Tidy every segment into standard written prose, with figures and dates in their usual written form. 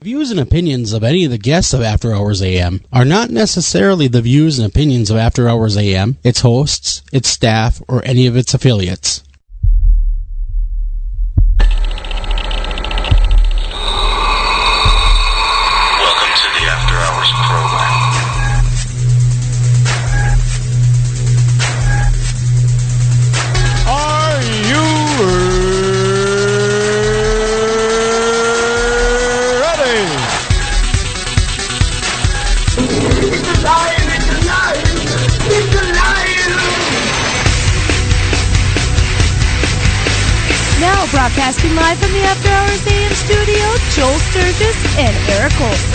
Views and opinions of any of the guests of After Hours AM are not necessarily the views and opinions of After Hours AM, its hosts, its staff, or any of its affiliates. Welcome to the After Hours program. Are you Now broadcasting live from the After Hours AM studio, Joel Sturgis and Eric Olsen.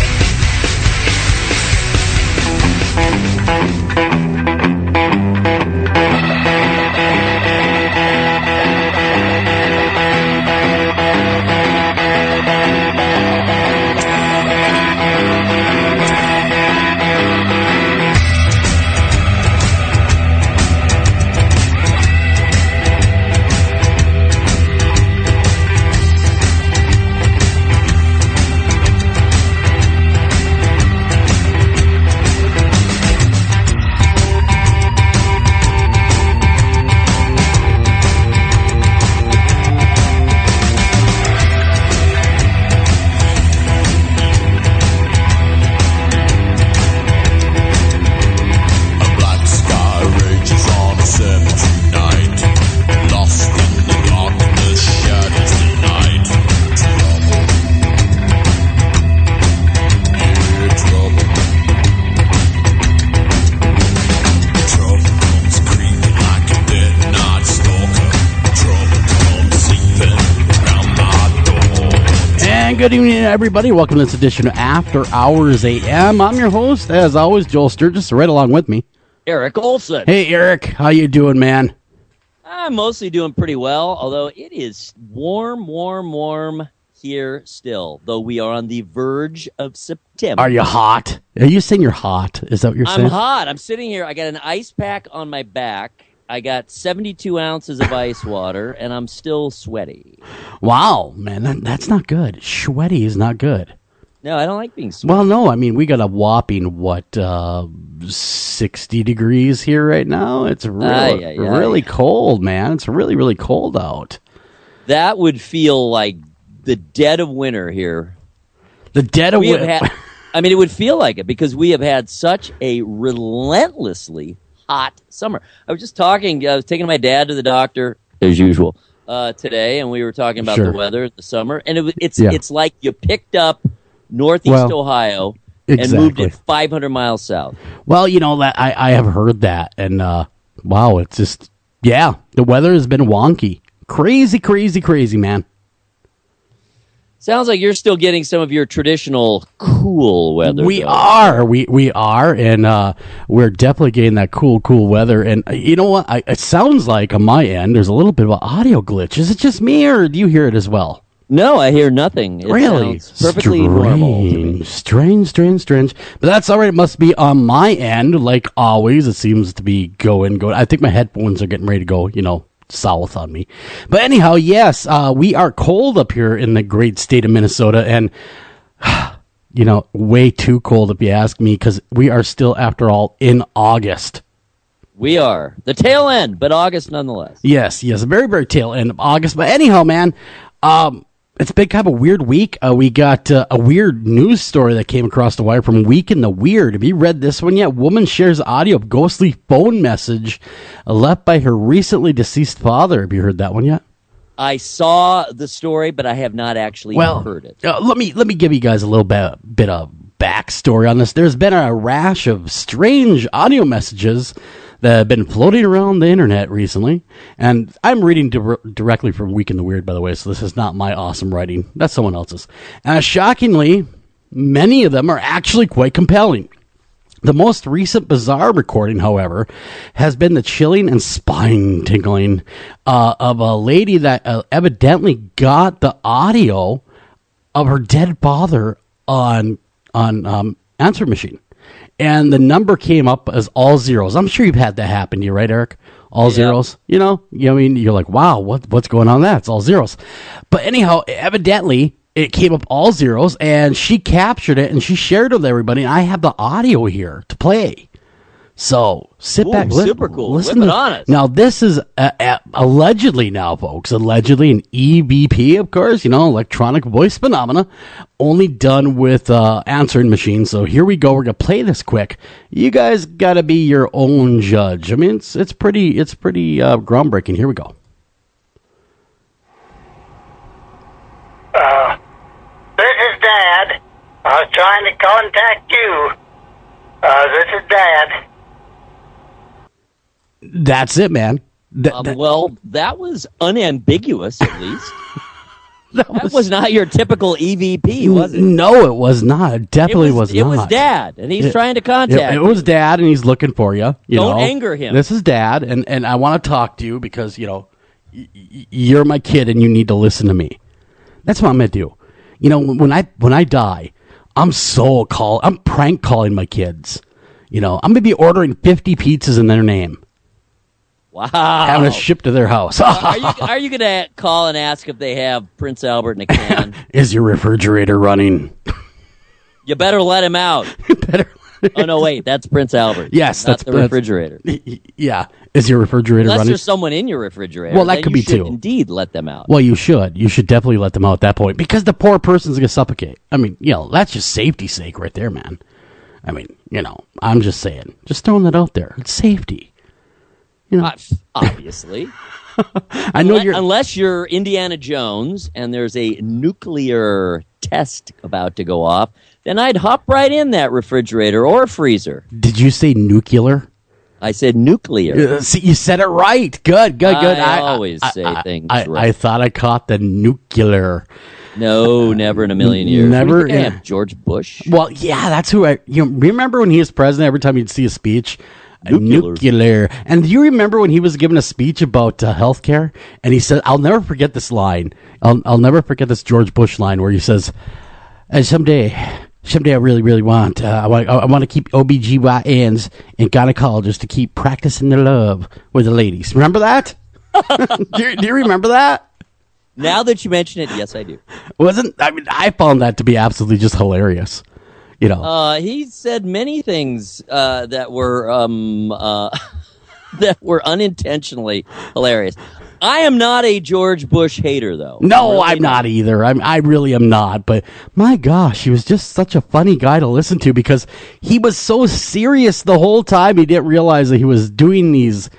Good evening, everybody. Welcome to this edition of After Hours AM. I'm your host, as always, Joel Sturgis. Right along with me, Eric Olsen. Hey, Eric. How you doing, man? I'm mostly doing pretty well, although it is warm here still, though we are on the verge of September. Are you hot? Are you saying you're hot? Is that what you're saying? I'm hot. I'm sitting here. I got an ice pack on my back. I got 72 ounces of ice water, and I'm still sweaty. Wow, man, that's not good. Sweaty is not good. No, I don't like being sweaty. Well, no, I mean, we got a whopping, 60 degrees here right now? It's really cold, man. It's really, really cold out. That would feel like the dead of winter here. The dead of winter? I mean, it would feel like it, because we have had such a relentlessly hot summer. I was taking my dad to the doctor, as usual, today, and we were talking about the weather in the summer, and it's like you picked up Northeast Ohio and moved it 500 miles south. Well, you know, that I have heard that, and wow, it's just, the weather has been wonky. Crazy, man. Sounds like you're still getting some of your traditional cool weather. We are, and we're definitely getting that cool weather. And you know what? It sounds like on my end there's a little bit of an audio glitch. Is it just me, or do you hear it as well? No, I hear nothing. It really? Sounds perfectly normal to me. Strange. But that's all right. It must be on my end, like always. It seems to be going. I think my headphones are getting ready to go, south on me. But anyhow, yes, we are cold up here in the great state of Minnesota, and way too cold if you ask me, because we are still, after all, in August. We are. The tail end, but August nonetheless. Yes, very, very tail end of August. But anyhow, man, it's been kind of a weird week. We got a weird news story that came across the wire from Week in the Weird. Have you read this one yet? Woman shares audio of ghostly phone message left by her recently deceased father. Have you heard that one yet? I saw the story, but I have not actually heard it. Let me give you guys a little bit of backstory on this. There's been a rash of strange audio messages that have been floating around the internet recently, and I'm reading directly from Week in the Weird, by the way, so this is not my awesome writing. That's someone else's. Shockingly, many of them are actually quite compelling. The most recent bizarre recording, however, has been the chilling and spine-tingling of a lady that evidently got the audio of her dead father on answer machine. And the number came up as all zeros. I'm sure you've had that happen to you, right, Eric? All zeros. I mean, you're like, wow, what's going on there? It's all zeros. But anyhow, evidently, it came up all zeros, and she captured it and she shared it with everybody. And I have the audio here to play. So sit back. Super cool. Listen Whip it on us. Now this is allegedly now, folks. Allegedly an EVP, of course. Electronic voice phenomena, only done with answering machines. So here we go. We're gonna play this quick. You guys gotta be your own judge. I mean, it's pretty groundbreaking. Here we go. This is Dad. I was trying to contact you. This is Dad. That's it, man. Well, that was unambiguous, at least. that was not your typical EVP, was it? No, it was not. It definitely was not. It was Dad, and he's trying to contact you. It was Dad, and he's looking for you. Don't anger him. This is Dad, and I want to talk to you because, you're my kid, and you need to listen to me. That's what I'm going to do. When I die, I'm prank calling my kids. I'm going to be ordering 50 pizzas in their name. Wow. Having it shipped to their house. Are you going to call and ask if they have Prince Albert in a can? Is your refrigerator running? You better let him out. Oh, no, wait. That's Prince Albert. Yes. That's the refrigerator. Yeah. Is your refrigerator running? Unless there's someone in your refrigerator. Well, that could be too. Indeed, let them out. Well, you should. You should definitely let them out at that point because the poor person's going to suffocate. I mean, that's just safety's sake right there, man. I mean, I'm just saying. Just throwing that out there. It's safety. Obviously. I know unless you're Indiana Jones and there's a nuclear test about to go off, then I'd hop right in that refrigerator or freezer. Did you say nuclear? I said nuclear. See, you said it right. Good. I always say things right. I thought I caught the nuclear. No, never in a million years. Never. George Bush? Well, yeah, that's who remember when he was president, every time you'd see a speech? Nuclear. And do you remember when he was giving a speech about healthcare? And he said, I'll never forget this line. I'll never forget this George Bush line where he says, someday I really, really want, I want to keep OBGYNs and gynecologists to keep practicing their love with the ladies. Remember that? do you remember that? Now that you mention it, yes, I do. I found that to be absolutely just hilarious. He said many things that were that were unintentionally hilarious. I am not a George Bush hater, though. No, really I'm not either. I really am not. But my gosh, he was just such a funny guy to listen to because he was so serious the whole time. He didn't realize that he was doing these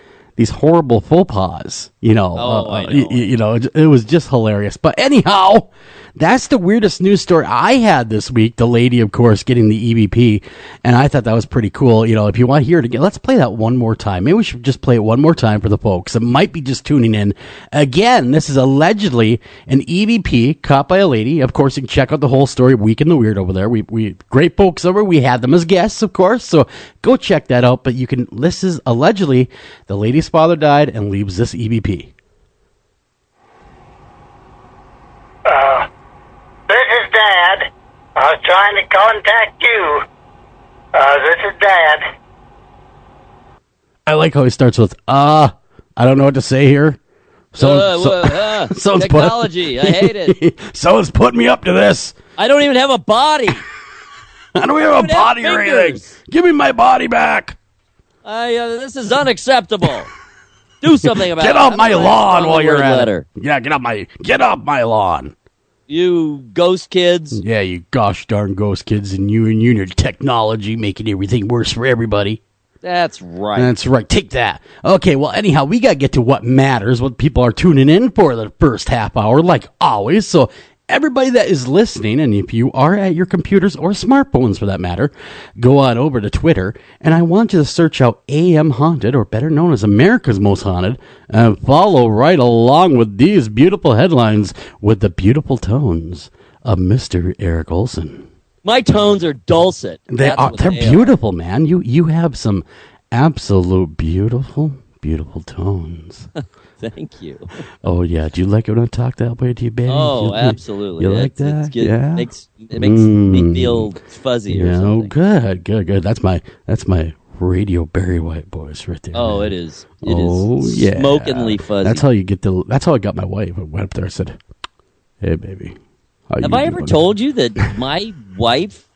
horrible faux pas. I know. It was just hilarious. But anyhow, that's the weirdest news story I had this week. The lady, of course, getting the EVP, and I thought that was pretty cool. If you want to hear it again, let's play that one more time. Maybe we should just play it one more time for the folks that might be just tuning in. Again, this is allegedly an EVP caught by a lady. Of course, you can check out the whole story, Week in the Weird over there. We great folks over. We had them as guests, of course, so go check that out. But this is allegedly the lady's father died and leaves this EVP. This is Dad. I was trying to contact you. This is Dad. I like how he starts with, I don't know what to say here. Technology, I hate it. Someone's putting me up to this. I don't even have a body. I don't even have a body or anything. Give me my body back. This is unacceptable. Do something about it. Get off my lawn while you're at it. Yeah, get off my lawn. You ghost kids. Yeah, you gosh darn ghost kids, and you and your technology making everything worse for everybody. That's right. That's right. Take that. Okay, well, anyhow, we got to get to what matters, what people are tuning in for the first half hour, like always. So everybody that is listening, and if you are at your computers or smartphones for that matter, go on over to Twitter, and I want you to search out AM Haunted, or better known as America's Most Haunted, and follow right along with these beautiful headlines with the beautiful tones of Mr. Eric Olsen. My tones are dulcet. They're beautiful, man. You have some absolute beautiful tones. Thank you. Oh, yeah. Do you like it when I talk that way to you, baby? Oh, absolutely. You like that? Yeah. It makes me feel fuzzy or something. Oh, good. That's my radio Barry White voice right there. Oh, man. it is. It is smokingly fuzzy. That's how I got my wife. I went up there and said, "Hey, baby, Have I ever told you that my wife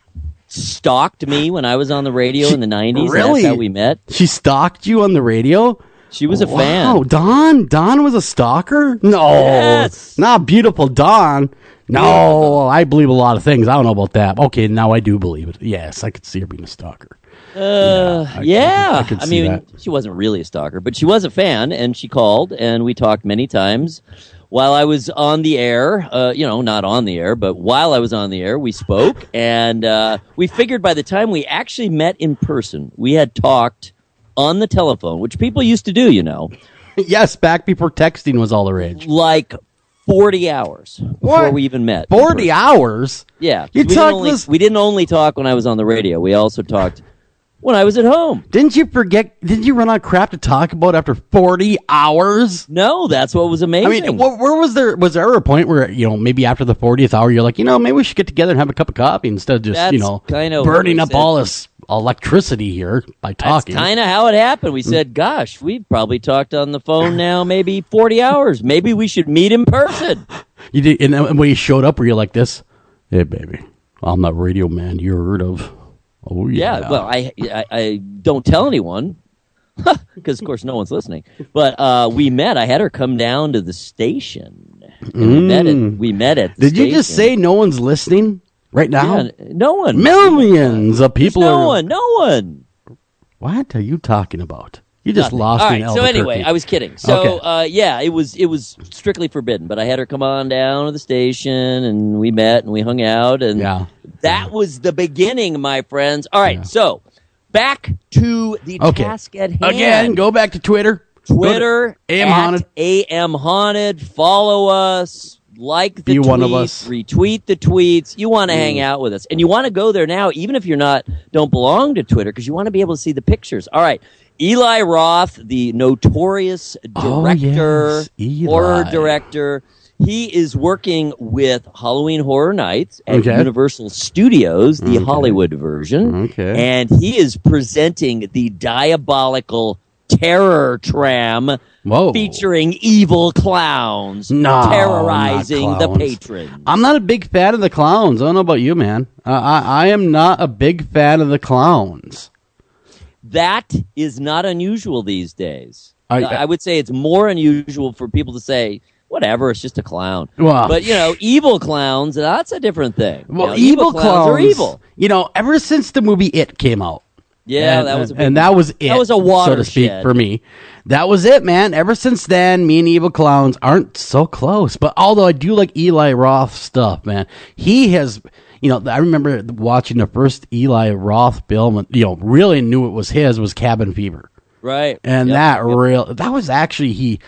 stalked me when I was on the radio in the 90s? Really? That's how we met. She stalked you on the radio? She was a fan. Oh, Dawn was a stalker? No. Yes. Not beautiful Dawn. No, I believe a lot of things. I don't know about that. Okay, now I do believe it. Yes, I could see her being a stalker. I could see mean, that. she wasn't really a stalker, but she was a fan, and she called, and we talked many times while I was on the air. Not on the air, but while I was on the air, we spoke, and we figured by the time we actually met in person, we had talked on the telephone, which people used to do, Yes, back before texting was all the rage. like 40 hours before we even met. 40 hours? Yeah. You We didn't only talk when I was on the radio. We also talked when I was at home. Didn't you run out of crap to talk about after 40 hours? No, that's what was amazing. I mean, where was there a point where, maybe after the 40th hour, you're like, maybe we should get together and have a cup of coffee instead of just, kind of burning up all this electricity here by talking. That's kind of how it happened. We said, gosh, we've probably talked on the phone now maybe 40 hours. Maybe we should meet in person. You did, and when you showed up, were you like this? Hey, baby, I'm that radio man you heard of. Oh, yeah. Yeah, well, I don't tell anyone because, of course, no one's listening. But we met. I had her come down to the station. And we met at the Did you just say no one's listening right now? Yeah, no one. Millions of people No one. What are you talking about? You just lost me in All right, so anyway, I was kidding. So, Okay. it was strictly forbidden. But I had her come on down to the station, and we met, and we hung out, and that was the beginning, my friends. All right, so back to the task at hand. Again, go back to Twitter. Twitter, AM Haunted. AM Haunted. Follow us. Like the Be tweets, one of us. retweet the tweets. You want to hang out with us. And you want to go there now, even if don't belong to Twitter, because you want to be able to see the pictures. All right. Eli Roth, the notorious director, horror director, he is working with Halloween Horror Nights at Universal Studios, the Hollywood version. Okay. And he is presenting the diabolical Terror Tram featuring evil clowns terrorizing the patrons. I'm not a big fan of the clowns. I don't know about you, man. I am not a big fan of the clowns. That is not unusual these days. I would say it's more unusual for people to say, whatever, it's just a clown. Well, but, evil clowns, that's a different thing. Well, evil clowns are evil. Ever since the movie It came out. Yeah, that was a that was it. That was a watershed, so to speak, for me. That was it, man. Ever since then, me and evil clowns aren't so close. But although I do like Eli Roth stuff, man, he has. I remember watching the first Eli Roth film. Really knew it was his was Cabin Fever, right? And that was actually he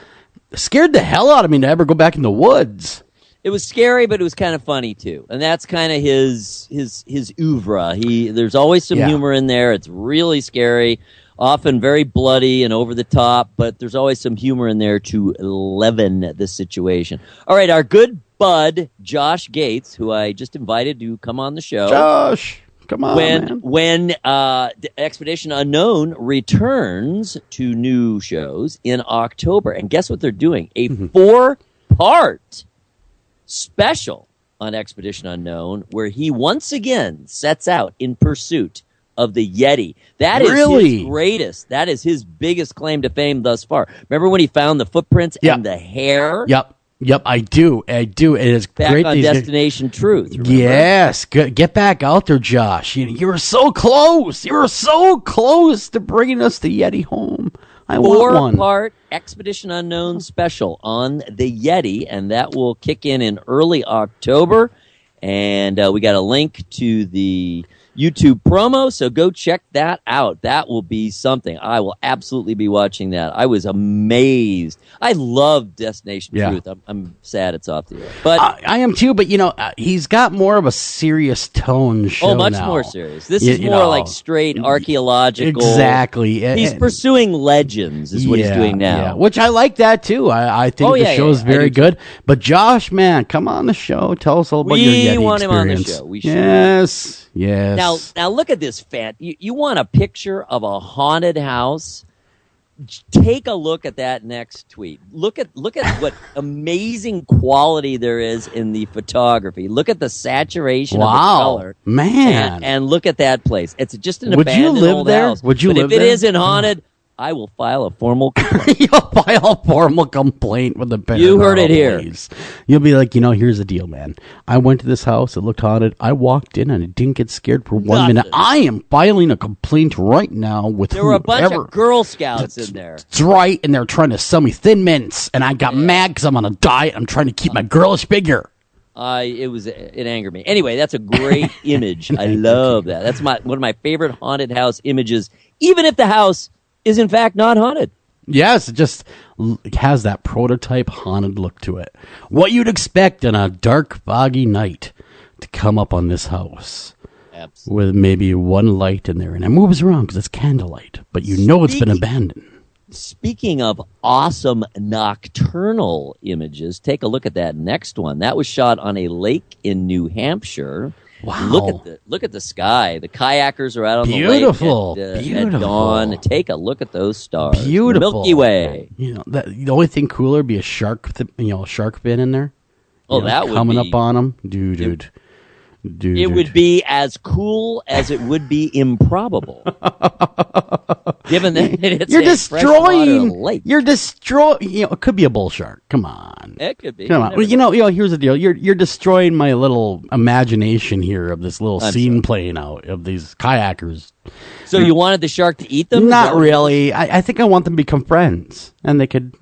scared the hell out of me to ever go back in the woods. It was scary, but it was kind of funny too, and that's kind of his oeuvre. There's always some humor in there. It's really scary, often very bloody and over the top, but there's always some humor in there to leaven the situation. All right, our good bud Josh Gates, who I just invited to come on the show. Josh, come on, man. When the Expedition Unknown returns to new shows in October, and guess what they're doing? A 4-part special on Expedition Unknown, where he once again sets out in pursuit of the Yeti. That is his greatest. That is his biggest claim to fame thus far. Remember when he found the footprints and the hair? Yep, I do. It is back great. On Destination Truth. Remember? Yes, get back out there, Josh. You were so close. You were so close to bringing us the Yeti home. I want one. 4-part Expedition Unknown special on the Yeti, and that will kick in early October. And we got a link to the YouTube promo, so go check that out. That will be something. I will absolutely be watching that. I was amazed. I love Destination Truth. I'm sad it's off the air. But I am too, but he's got more of a serious tone show much now. more serious. This is more like straight archaeological. Exactly. He's pursuing legends is what he's doing now. Yeah. Which I like that too. I think the show is very good. But Josh, man, come on the show. Tell us all about your Yeti experience. We want him on the show. We should. Yes. Now look at this, fan. You want a picture of a haunted house take a look at that next tweet. Look at what amazing quality there is in the photography. Look at the saturation of the color. Man. And look at that place. It's just an Would you abandoned live old there? house. Would you but live if there? it isn't haunted, I will file a formal complaint. You'll file a formal complaint with the Paranormal. You heard it here. Police. You'll be like, here's the deal, man. I went to this house. It looked haunted. I walked in and I didn't get scared for 1 minute. I am filing a complaint right now with There were a bunch of Girl Scouts in there. That's right, and they're trying to sell me Thin Mints, and I got mad because I'm on a diet. I'm trying to keep my girlish figure. It angered me. Anyway, that's a great image. I love that. That's one of my favorite haunted house images, even if the house is in fact not haunted. Yes, it just has that prototype haunted look to it. What you'd expect on a dark, foggy night to come up on this house. Absolutely. With maybe one light in there, and it moves around because it's candlelight, but it's been abandoned. Speaking of awesome nocturnal images, take a look at that next one. That was shot on a lake in New Hampshire. Wow! Look at the sky. The kayakers are out on Beautiful. the lake Beautiful. at dawn. Take a look at those stars. Beautiful. The Milky Way. The only thing cooler would be a shark, a shark fin in there. That would coming be, up on them, dude. It would be as cool as it would be improbable. Given that it's a freshwater lake. You're destroying. It could be a bull shark. Come on. It could be. Come on. Here's the deal. You're destroying my little imagination here of this little scene playing out of these kayakers. So you wanted the shark to eat them? Not really. I think I want them to become friends, and they could,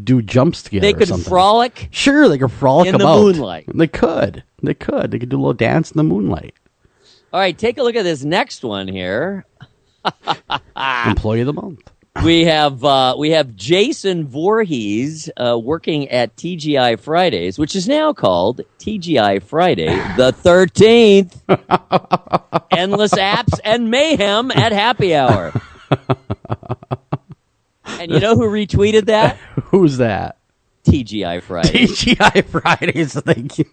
do jumps together. They could frolic. Sure, they could frolic in about the moonlight. They could. They could do a little dance in the moonlight. All right, take a look at this next one here. Employee of the month. We have Jason Voorhees working at TGI Fridays, which is now called TGI Friday the 13th. Endless apps and mayhem at happy hour. And you know who retweeted that? Who's that? TGI Fridays. TGI Fridays. Thank you.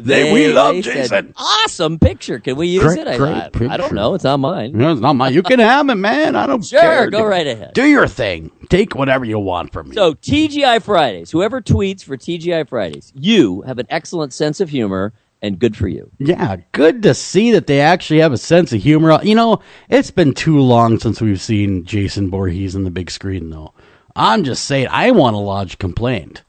We love Jason. Said, awesome picture. Can we use it? I don't know. It's not mine. No, it's not mine. You can have it, man. I don't care. Sure, go right ahead. Do your thing. Take whatever you want from me. So TGI Fridays, whoever tweets for TGI Fridays, you have an excellent sense of humor, and good for you. Yeah, good to see that they actually have a sense of humor. It's been too long since we've seen Jason Voorhees on the big screen, though. I'm just saying, I want to lodge a complaint.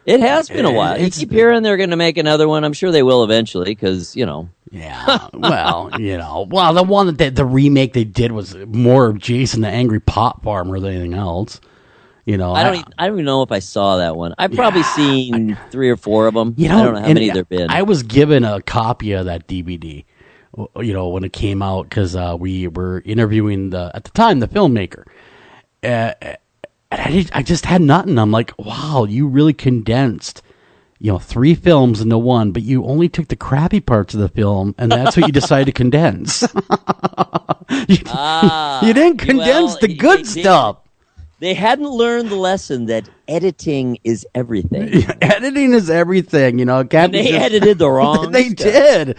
It has been a while. You keep hearing they're going to make another one. I'm sure they will eventually because, Yeah, well, the one the remake they did was more of Jason the Angry Pot Farmer than anything else. I don't even know if I saw that one. I've probably seen 3 or 4 of them. I don't know how many there've been. I was given a copy of that DVD, when it came out because we were interviewing at the time the filmmaker. I just had nothing. I'm like, wow, you really condensed, 3 films into one, but you only took the crappy parts of the film, and that's what you decided to condense. You didn't condense the good stuff. They hadn't learned the lesson that editing is everything. Editing is everything, And they edited the wrong They stuff. did.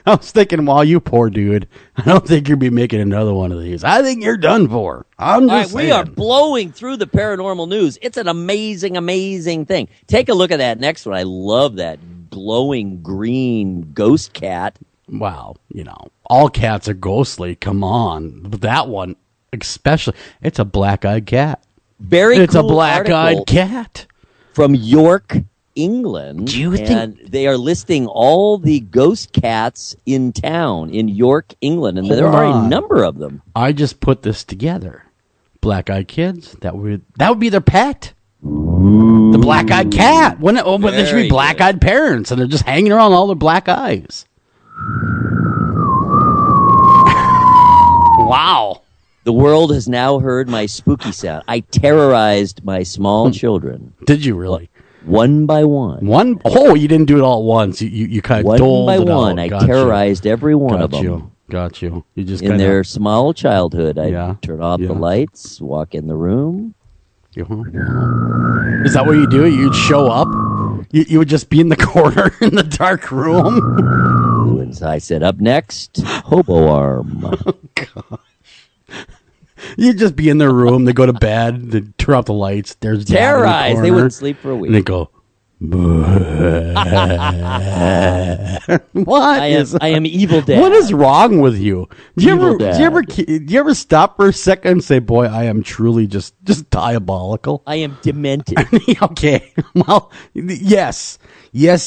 I was thinking, wow, you poor dude. I don't think you'll be making another one of these. I think you're done for. I'm just saying. We are blowing through the paranormal news. It's an amazing, amazing thing. Take a look at that next one. I love that glowing green ghost cat. Wow. All cats are ghostly. Come on. But that one, especially, it's a black-eyed cat. It's a black-eyed cat from York, England. Do you think they are listing all the ghost cats in town in York, England, and there are a number of them. I just put this together. Black-eyed kids. That would be their pet. The black-eyed cat. When they should be black-eyed parents, and they're just hanging around all their black eyes. Wow. The world has now heard my spooky sound. I terrorized my small children. Did you really? One by one. Oh, you didn't do it all at once. You kind of doled it out. One by one. I terrorized every one of them. Got you. You just in their small childhood, I'd turn off the lights, walk in the room. Is that what you do? You'd show up? You would just be in the corner in the dark room? I said, up next, hobo arm. Oh, gosh. You'd just be in their room. They go to bed. They turn off the lights. There's Dad in the Terrorized. They corner, wouldn't sleep for a week. and they go. What? I am evil dad. What is wrong with you? Do Evil dad. you ever stop for a second and say, "Boy, I am truly just diabolical"? I am demented. Okay, well, yes,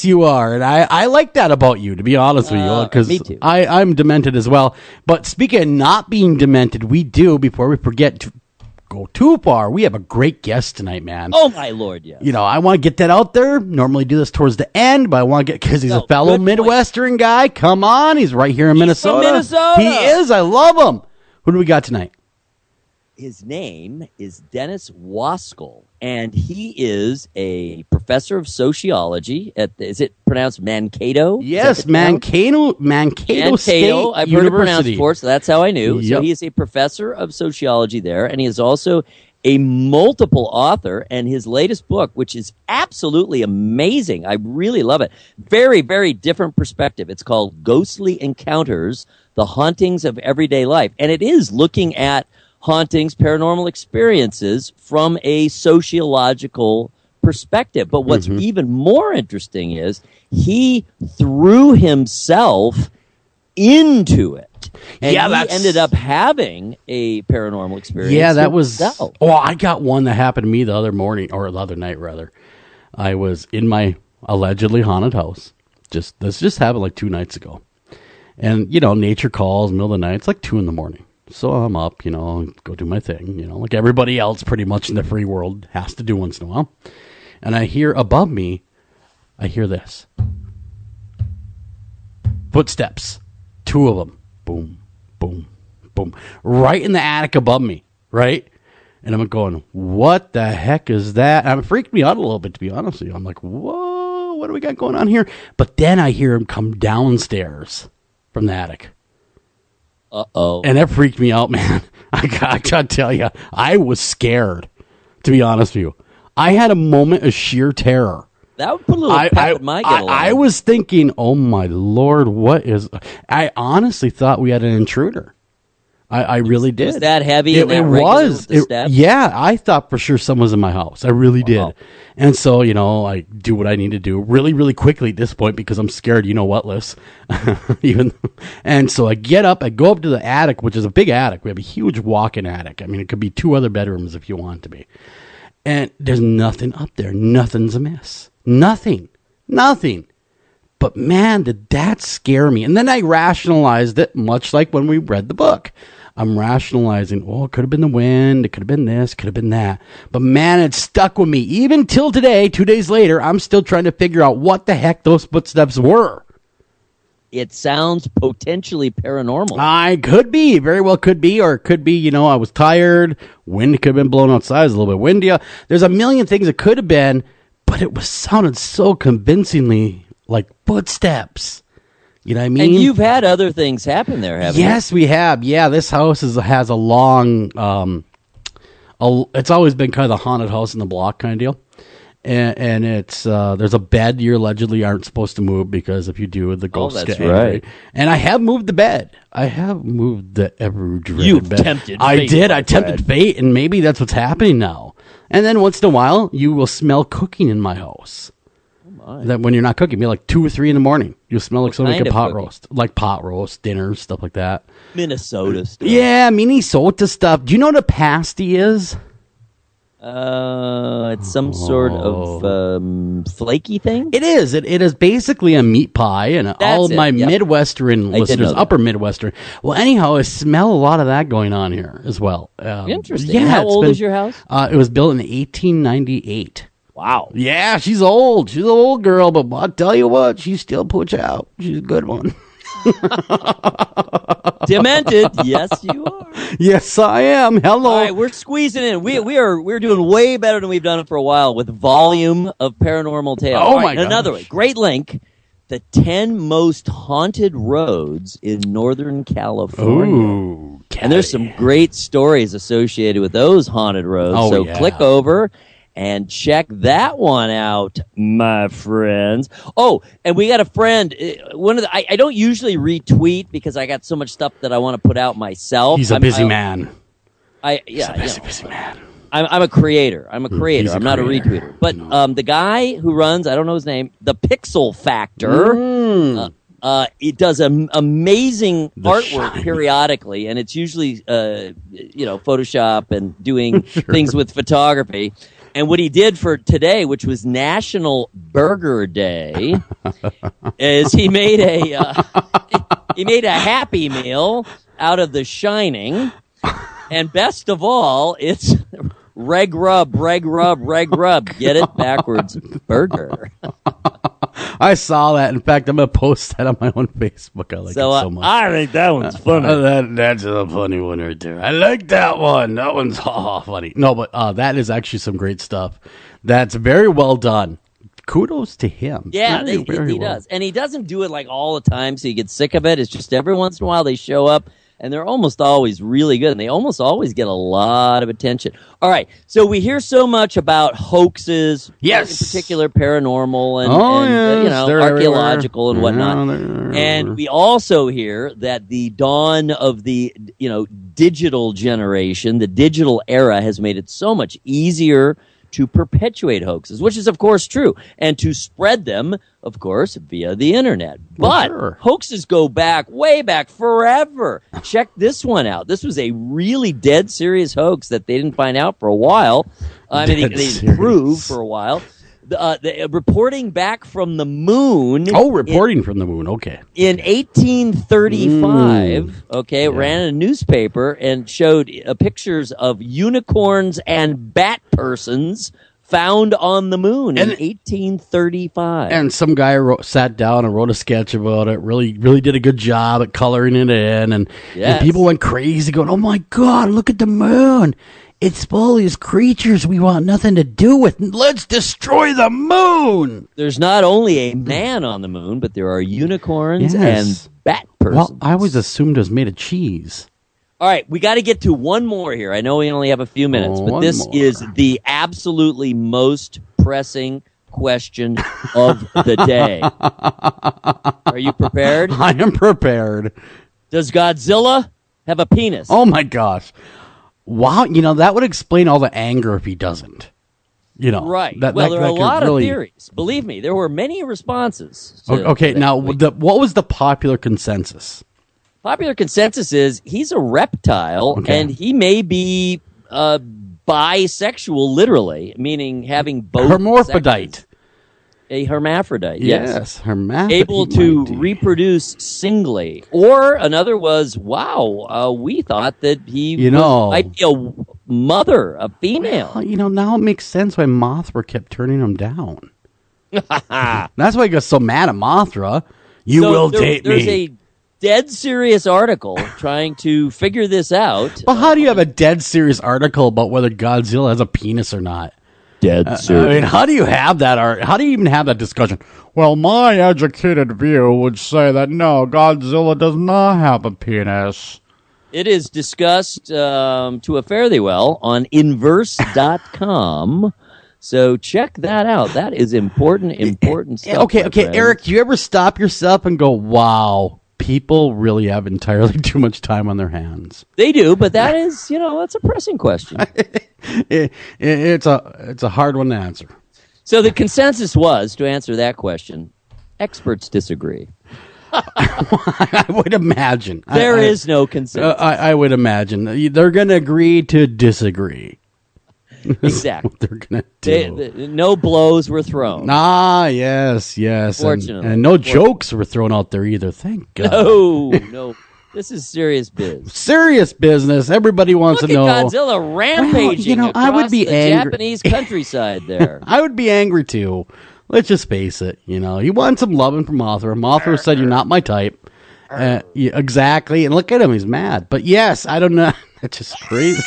you are, and I like that about you. To be honest with you, because me too. I'm demented as well. But speaking of not being demented, we do before we forget to go too far. We have a great guest tonight, man. Oh my Lord, yes. You know, I want to get that out there. Normally do this towards the end, but I want to get, because he's a fellow good point. Midwestern guy. Come on, he's right here in Minnesota. from Minnesota. He is. I love him. Who do we got tonight? His name is Dennis Waskul, and he is a professor of sociology at, is it pronounced Mankato? Yes, Mankato State I've heard it University. pronounced before, so that's how I knew. So Yep. he is a professor of sociology there, and he is also a multiple author, and his latest book, which is absolutely amazing, I really love it, very, very different perspective. It's called Ghostly Encounters, The Hauntings of Everyday Life, and it is looking at hauntings, paranormal experiences from a sociological perspective. But what's even more interesting is he threw himself into it. And Yeah, he ended up having a paranormal experience. Yeah, that was. himself. Oh, I got one that happened to me the other morning, or the other night, rather. I was in my allegedly haunted house. This just happened like 2 nights ago. And, you know, nature calls, middle of the night. It's like 2 a.m. So I'm up, you know, go do my thing, you know, like everybody else pretty much in the free world has to do once in a while. And I hear above me, I hear this. Footsteps. 2 of them. Boom, boom, boom. Right in the attic above me, right? And I'm going, what the heck is that? And it freaked me out a little bit, to be honest with you. I'm like, whoa, what do we got going on here? But then I hear him come downstairs from the attic. Uh-oh. And that freaked me out, man. I gotta tell you, I was scared, to be honest with you. I had a moment of sheer terror. That would put a little pep in my get along. I was thinking, oh my Lord, what is... I honestly thought we had an intruder. I really did. Was that heavy? It was. Yeah, I thought for sure someone was in my house. I really did. And so, you know, I do what I need to do really, really quickly at this point because I'm scared. You know what, Liz? And so I get up, I go up to the attic, which is a big attic. We have a huge walk-in attic. I mean, it could be 2 other bedrooms if you want it to be. And there's nothing up there. Nothing's amiss. Nothing. But man, did that scare me. And then I rationalized it, much like when we read the book. I'm rationalizing, oh, it could have been the wind, it could have been this, could have been that. But man, it stuck with me. Even till today, 2 days later, I'm still trying to figure out what the heck those footsteps were. It sounds potentially paranormal. I could be, very well could be, or it could be, you know, I was tired, wind could have been blowing outside, it was a little bit windy. There's a million things it could have been, but it sounded so convincingly like footsteps. You know what I mean? And you've had other things happen there, haven't you? Yes, we have. Yeah, this house has a long... it's always been kind of the haunted house in the block kind of deal. And it's there's a bed you allegedly aren't supposed to move because if you do, the ghosts get angry. Right. And I have moved the bed. I have moved the ever-dreaded You've bed. tempted I fate, did. my I tempted friend. fate, and maybe that's what's happening now. And then once in a while, you will smell cooking in my house. That when you're not cooking, maybe like 2 or 3 in the morning, you'll smell like something like a pot roast, like pot roast, dinners, stuff like that. Minnesota stuff. Yeah, Minnesota stuff. Do you know what a pasty is? It's some sort of flaky thing. It is. It is basically a meat pie, and all of my Midwestern listeners, upper Midwestern. Well, anyhow, I smell a lot of that going on here as well. Interesting. Yeah, How old is your house? It was built in 1898. Wow. Yeah, she's old. She's an old girl, but I'll tell you what, she still puts out. She's a good one. Demented. Yes, you are. Yes, I am. Hello. All right, we're squeezing in. We're doing way better than we've done it for a while with volume of paranormal tales. Oh, All my gosh. Another way. Great link. The 10 most haunted roads in Northern California. Ooh, and there's some great stories associated with those haunted roads. Oh, so yeah. click over and check that one out, my friends. Oh, and we got a friend. I don't usually retweet because I got so much stuff that I want to put out myself. He's a busy man. Busy man. I'm a creator. I'm not a retweeter. But the guy who runs, I don't know his name, the Pixel Factor. It does amazing artwork periodically, and it's usually Photoshop and doing things with photography. And what he did for today, which was National Burger Day, is he made a Happy Meal out of The Shining, and best of all, it's reg rub. Get it backwards, burger. I saw that. In fact, I'm going to post that on my own Facebook. I like it so much. I think that one's funny. That's a funny one right there. I like that one. That one's funny. No, but that is actually some great stuff. That's very well done. Kudos to him. Yeah, he does. And he doesn't do it like all the time so you get sick of it. It's just every once in a while they show up. And they're almost always really good, and they almost always get a lot of attention. All right, so we hear so much about hoaxes, in particular paranormal and archaeological and whatnot. And we also hear that the dawn of the digital generation, the digital era, has made it so much easier to perpetuate hoaxes, which is, of course, true, and to spread them, of course, via the internet. But hoaxes go way back, forever. Check this one out. This was a really dead serious hoax that they didn't find out for a while. They didn't prove for a while. The reporting back from the moon. Oh, reporting from the moon. Okay. In 1835, ran a newspaper and showed pictures of unicorns and bat persons found on the moon in 1835. And some guy sat down and wrote a sketch about it. Really, really did a good job at coloring it in, and people went crazy, going, "Oh my God, look at the moon! It's full of these creatures we want nothing to do with. Let's destroy the moon!" There's not only a man on the moon, but there are unicorns and bat persons. Well, I always assumed it was made of cheese. All right, we got to get to one more here. I know we only have a few minutes, but this is the absolutely most pressing question of the day. Are you prepared? I am prepared. Does Godzilla have a penis? Oh my gosh. Wow, that would explain all the anger if he doesn't. Right. There are a lot of theories. Believe me, there were many responses. Now, what was the popular consensus? Popular consensus is he's a reptile, and he may be bisexual, literally, meaning having both hermaphrodite. Sexes. A hermaphrodite, yes. Hermaphrodite. Able to reproduce singly. Or another was, we thought that he might be a mother, a female. Well, now it makes sense why Mothra kept turning him down. That's why he got so mad at Mothra. Will date me. There's a dead serious article trying to figure this out. Well, how do you have a dead serious article about whether Godzilla has a penis or not? Dead serious. How do you have that how do you even have that discussion? Well, my educated view would say that no, Godzilla does not have a penis. It is discussed to a fairly well on inverse.com. So check that out. That is important stuff. Okay, Eric, do you ever stop yourself and go, wow, people really have entirely too much time on their hands? They do, but that is, that's a pressing question. It's a hard one to answer. So the consensus was, to answer that question, experts disagree. I would imagine. There is no consensus. I would imagine. They're going to agree to disagree. Exactly. What they're going to do. No blows were thrown. Yes. Fortunately. And no jokes were thrown out there either. Thank God. No. This is serious biz. Serious business. Everybody wants to know. Look at Godzilla rampaging across I would be the angry. Japanese countryside there. I would be angry too. Let's just face it. He wants some loving from Mothra. Mothra said, "You're not my type." Exactly. And look at him. He's mad. But yes, I don't know. That's just crazy.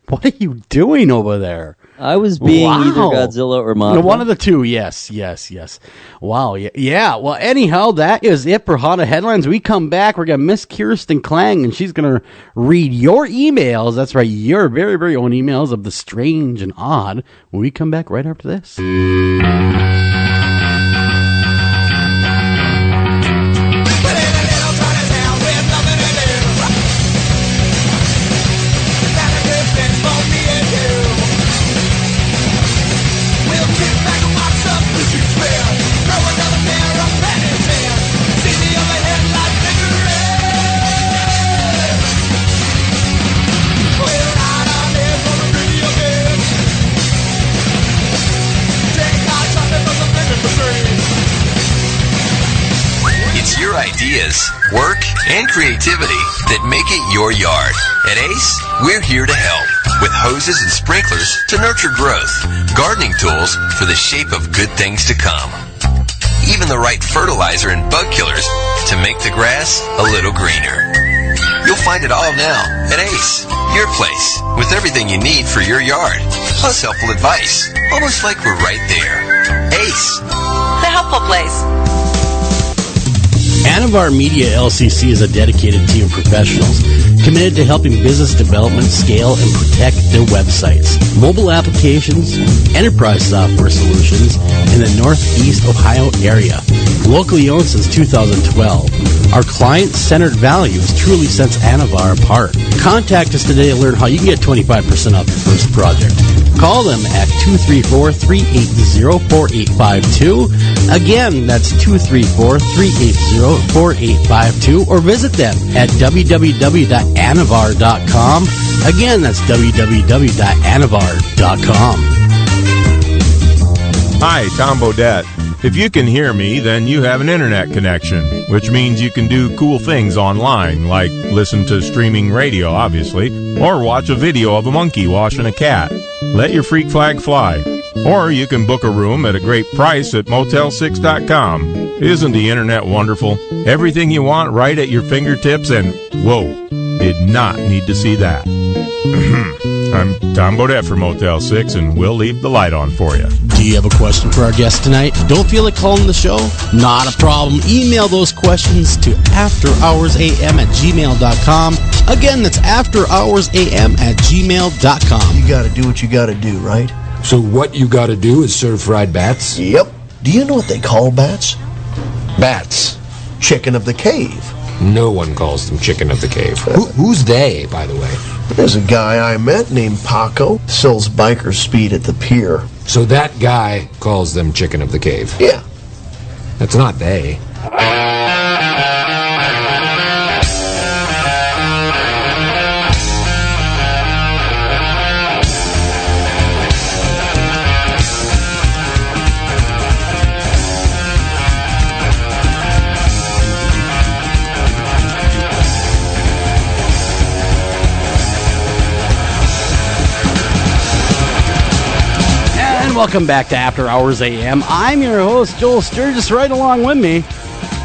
What are you doing over there? I was being either Godzilla or Mothra. No, one of the two, yes. Wow, yeah. Well, anyhow, that is it for Haunted Headlines. We come back, we're going to miss Kirsten Klang, and she's going to read your emails. That's right, your very, very own emails of the strange and odd when we come back right after this. ideas, work, and creativity that make it your yard. At ACE, we're here to help with hoses and sprinklers to nurture growth, gardening tools for the shape of good things to come, even the right fertilizer and bug killers to make the grass a little greener. You'll find it all now at ACE, your place, with everything you need for your yard, plus helpful advice, almost like we're right there. ACE, the helpful place. Anavar Media LCC is a dedicated team of professionals committed to helping business development scale and protect their websites, mobile applications, enterprise software solutions in the Northeast Ohio area. Locally owned since 2012, our client-centered values truly sets Anavar apart. Contact us today to learn how you can get 25% off your first project. Call them at 234-380-4852. Again, that's 234-380-4852, or visit them at www.anavar.com. Again, that's www.anavar.com. Hi, Tom Bodette. If you can hear me, then you have an internet connection, which means you can do cool things online, like listen to streaming radio, obviously, or watch a video of a monkey washing a cat. Let your freak flag fly. Or you can book a room at a great price at Motel6.com. Isn't the internet wonderful? Everything you want right at your fingertips, and whoa, did not need to see that. I'm Tom Bodette for Motel 6, and we'll leave the light on for you. Do you have a question for our guest tonight? Don't feel like calling the show? Not a problem. Email those questions to afterhoursam@gmail.com. Again, that's afterhoursam@gmail.com. You gotta do what you gotta do, right? So what you gotta do is serve fried bats? Yep. Do you know what they call bats? Bats. Chicken of the cave. No one calls them chicken of the cave. Who's they, by the way? There's a guy I met named Paco. Sells biker speed at the pier. So that guy calls them chicken of the cave? Yeah. That's not they. Welcome back to After Hours AM. I'm your host, Joel Sturgis. Right along with me,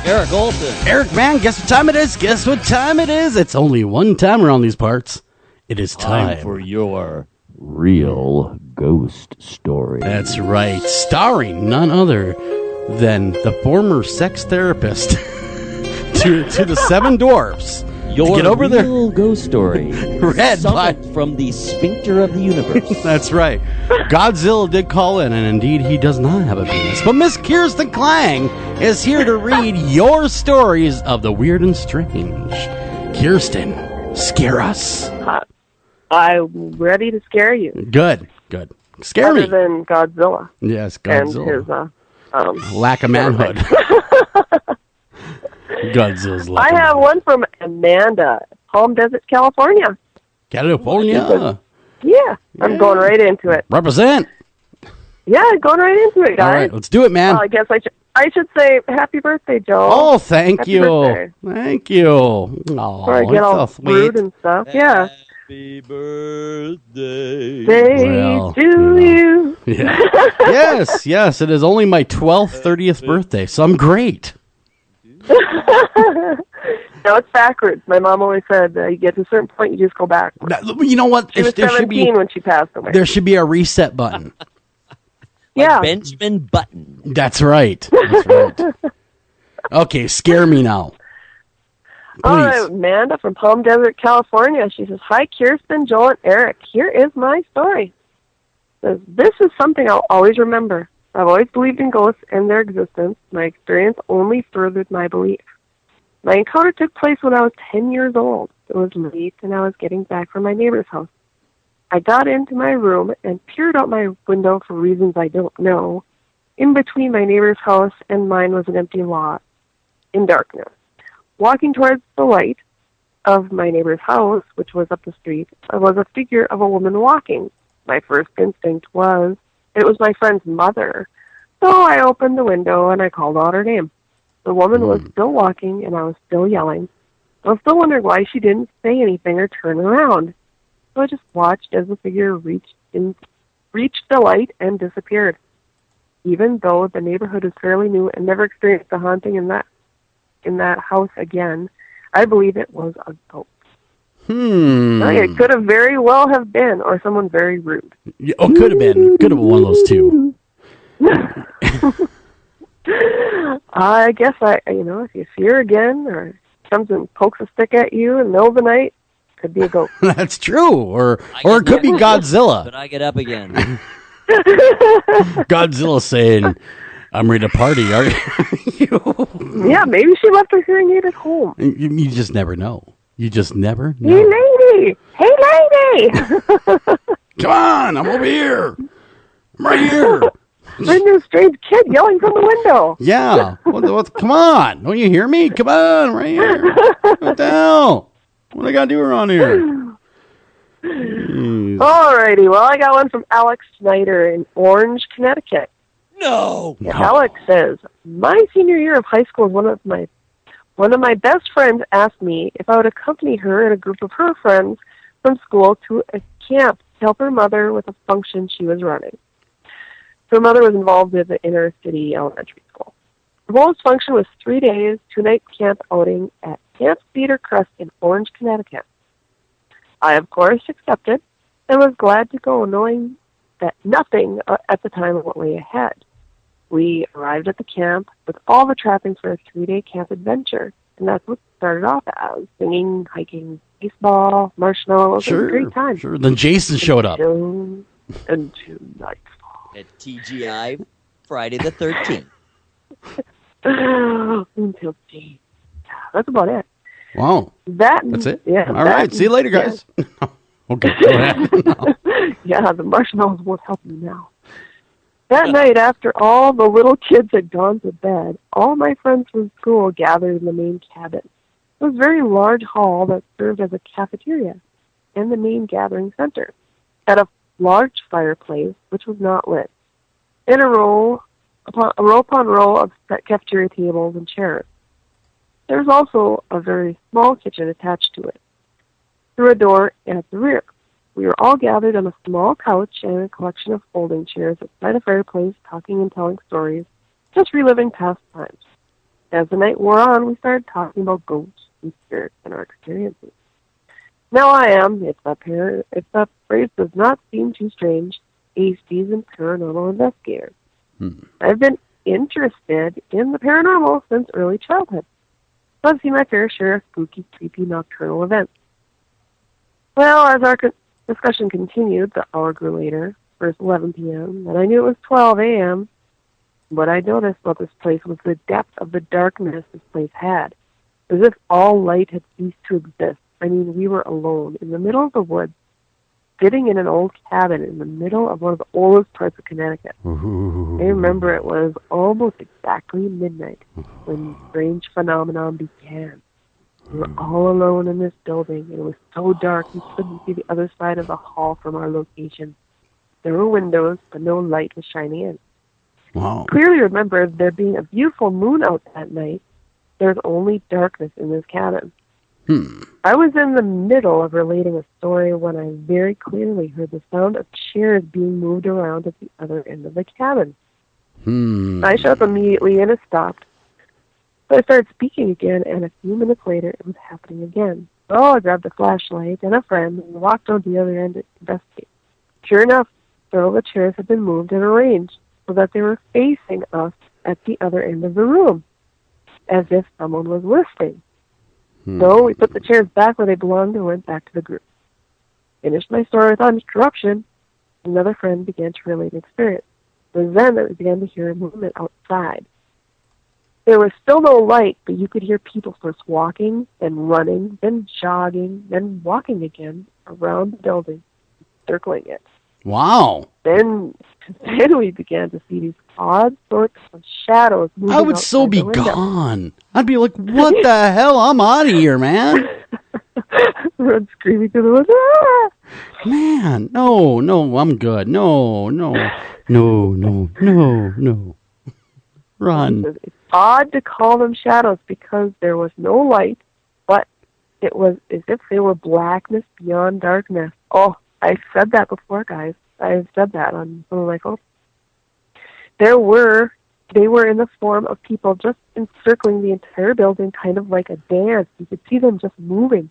Eric Olsen. Eric, man, guess what time it is? Guess what time it is? It's only one time around these parts. It is time for your real ghost story. That's right. Starring none other than the former sex therapist to the Seven Dwarfs. Your get over real ghost story. Read by from the sphincter of the universe. That's right. Godzilla did call in, and indeed he does not have a penis. But Miss Kirsten Klang is here to read your stories of the weird and strange. Kirsten, scare us. I'm ready to scare you. Good. Scare me. Other than Godzilla. Yes, Godzilla. And his lack of manhood. Godzilla's I have one from Amanda, Palm Desert, California. California. Yeah, I'm going right into it. Represent. Yeah, going right into it, guys. All right, let's do it, man. Well, I guess I should say happy birthday, Joel. Oh, thank happy you. Birthday. Thank you. Oh, before I get all so rude and stuff. Yeah. Happy birthday to you. Yeah. yes, it is only my 12th, 30th birthday, so I'm great. No, it's backwards. My mom always said you get to a certain point, you just go backwards. You know what? She was 17 when she passed away. There should be a reset button. Yeah. Benjamin Button. That's right. Okay, scare me now. All right, Amanda from Palm Desert, California. She says, "Hi, Kirsten, Joel, and Eric. Here is my story. Says, this is something I'll always remember. I've always believed in ghosts and their existence. My experience only furthered my belief. My encounter took place when I was 10 years old. It was late, and I was getting back from my neighbor's house. I got into my room and peered out my window for reasons I don't know. In between my neighbor's house and mine was an empty lot in darkness. Walking towards the light of my neighbor's house, which was up the street, was a figure of a woman walking. My first instinct was it was my friend's mother. So I opened the window and I called out her name. The woman was still walking, and I was still yelling. I was still wondering why she didn't say anything or turn around. So I just watched as the figure reached the light and disappeared. Even though the neighborhood is fairly new and never experienced a haunting in that house again, I believe it was a ghost. It could have very well have been, or someone very rude. Oh, could have been. Could have been one of those two. I guess if you see her again, or comes and pokes a stick at you in the middle of the night, could be a ghost. That's true. Or it could be Godzilla. But I get up again. Godzilla saying, I'm ready to party, are you? Yeah, maybe she left her hearing aid at home. You just never know. You just never know. Hey, lady! Hey, lady! Come on, I'm over here. I'm right here. There's a strange kid yelling from the window. Yeah. Come on. Don't you hear me? Come on, right here. What the hell? What do I got to do around here? Jeez. Alrighty, well, I got one from Alex Snyder in Orange, Connecticut. No. Yeah, Alex says, my senior year of high school, one of my best friends asked me if I would accompany her and a group of her friends from school to a camp to help her mother with a function she was running. Her mother was involved with the inner city elementary school. The proposed function was 3 days, 2-night camp outing at Camp Cedar Crest in Orange, Connecticut. I, of course, accepted and was glad to go, knowing that nothing at the time what lay ahead. We arrived at the camp with all the trappings for a 3-day camp adventure, and that's what started off as: singing, hiking, baseball, marshmallows. Sure, it was a great time. Sure. Then Jason showed up. Until nightfall. At TGI, Friday the 13th. Until tea. That's about it. Wow. That's it? Yeah. All right. See you later, guys. Yeah. Okay. Go ahead. Yeah, the marshmallows won't help me now. That night, after all the little kids had gone to bed, all my friends from school gathered in the main cabin. It was a very large hall that served as a cafeteria and the main gathering center. Had a large fireplace, which was not lit, and a row upon row of cafeteria tables and chairs. There was also a very small kitchen attached to it, through a door at the rear. We were all gathered on a small couch and a collection of folding chairs by the fireplace, talking and telling stories, just reliving past times. As the night wore on, we started talking about ghosts and spirits and our experiences. Now I am, if that phrase does not seem too strange, a seasoned paranormal investigator. I've been interested in the paranormal since early childhood. So I've seen my fair share of spooky, creepy, nocturnal events. Well, as our discussion continued, the hour grew later, first 11 p.m., and I knew it was 12 a.m. What I noticed about this place was the depth of the darkness this place had, as if all light had ceased to exist. I mean, we were alone, in the middle of the woods, sitting in an old cabin in the middle of one of the oldest parts of Connecticut. Ooh. I remember it was almost exactly midnight when the strange phenomenon began. We were all alone in this building, and it was so dark we couldn't see the other side of the hall from our location. There were windows, but no light was shining in. Wow. I clearly remember there being a beautiful moon out that night. There was only darkness in this cabin. I was in the middle of relating a story when I very clearly heard the sound of chairs being moved around at the other end of the cabin. I shut up immediately and it stopped. So I started speaking again, and a few minutes later, it was happening again. So I grabbed a flashlight and a friend and walked on the other end to investigate. Sure enough, several of the chairs had been moved and arranged so that they were facing us at the other end of the room, as if someone was listening. So we put the chairs back where they belonged and went back to the group. Finished my story without interruption. Another friend began to relate an experience. It was then that we began to hear a movement outside. There was still no light, but you could hear people first walking, then running, then jogging, then walking again around the building, circling it. Wow. Then we began to see these odd sorts of shadows moving. I would so be gone. I'd be like, what the hell? I'm out of here, man. Run screaming to the woods. Ah! Man, no, I'm good. No. Run. It's odd to call them shadows because there was no light, but it was as if they were blackness beyond darkness. Oh, I've said that before, guys. I've said that on some of my photos. They were in the form of people just encircling the entire building, kind of like a dance. You could see them just moving.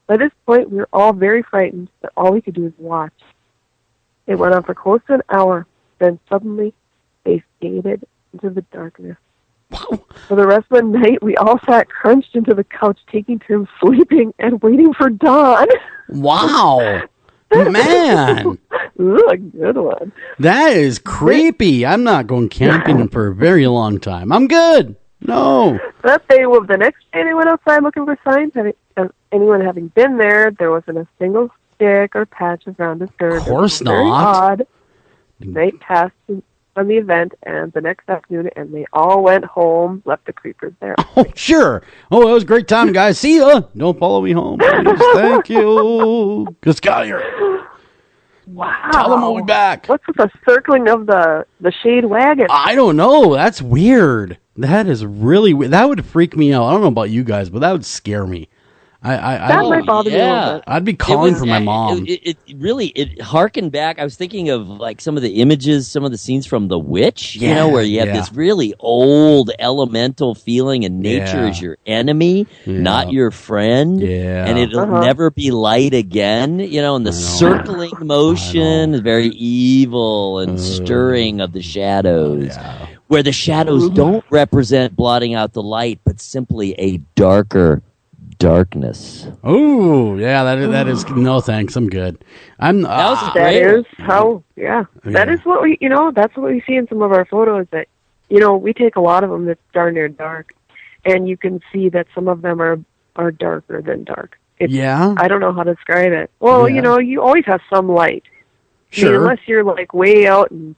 By this point, we were all very frightened, but all we could do is watch. It went on for close to an hour. Then suddenly, they faded into the darkness. For the rest of the night, we all sat crunched into the couch, taking turns sleeping and waiting for dawn. Wow. Man. Ooh, a good one. That is creepy. I'm not going camping for a very long time. I'm good. No. But the next day they went outside looking for signs. Anyone having been there, there wasn't a single stick or patch around a dirt. Of course not. Very odd. Night passed on the event and the next afternoon, and they all went home, left the creepers there. Oh, sure. Oh, it was a great time, guys. See ya. Don't follow me home, please. Thank you. Just got here. Wow. Tell them we'll be back. What's with the circling of the shade wagon? I don't know. That's weird. That is really weird. That would freak me out. I don't know about you guys, but that would scare me. That might bother me a little bit. I'd be calling for my mom. It really harkened back. I was thinking of like some of the images, some of the scenes from The Witch, where you have this really old elemental feeling and nature is your enemy, not your friend. Yeah. And it'll never be light again, and the circling motion is very evil and stirring of the shadows. Yeah. Where the shadows don't represent blotting out the light, but simply a darker darkness. Oh, yeah, that is no thanks. I'm good. That is what we that's what we see in some of our photos, that we take a lot of them that's darn near dark, and you can see that some of them are darker than dark. I don't know how to describe it. Well, you always have some light. Sure. I mean, unless you're like way out and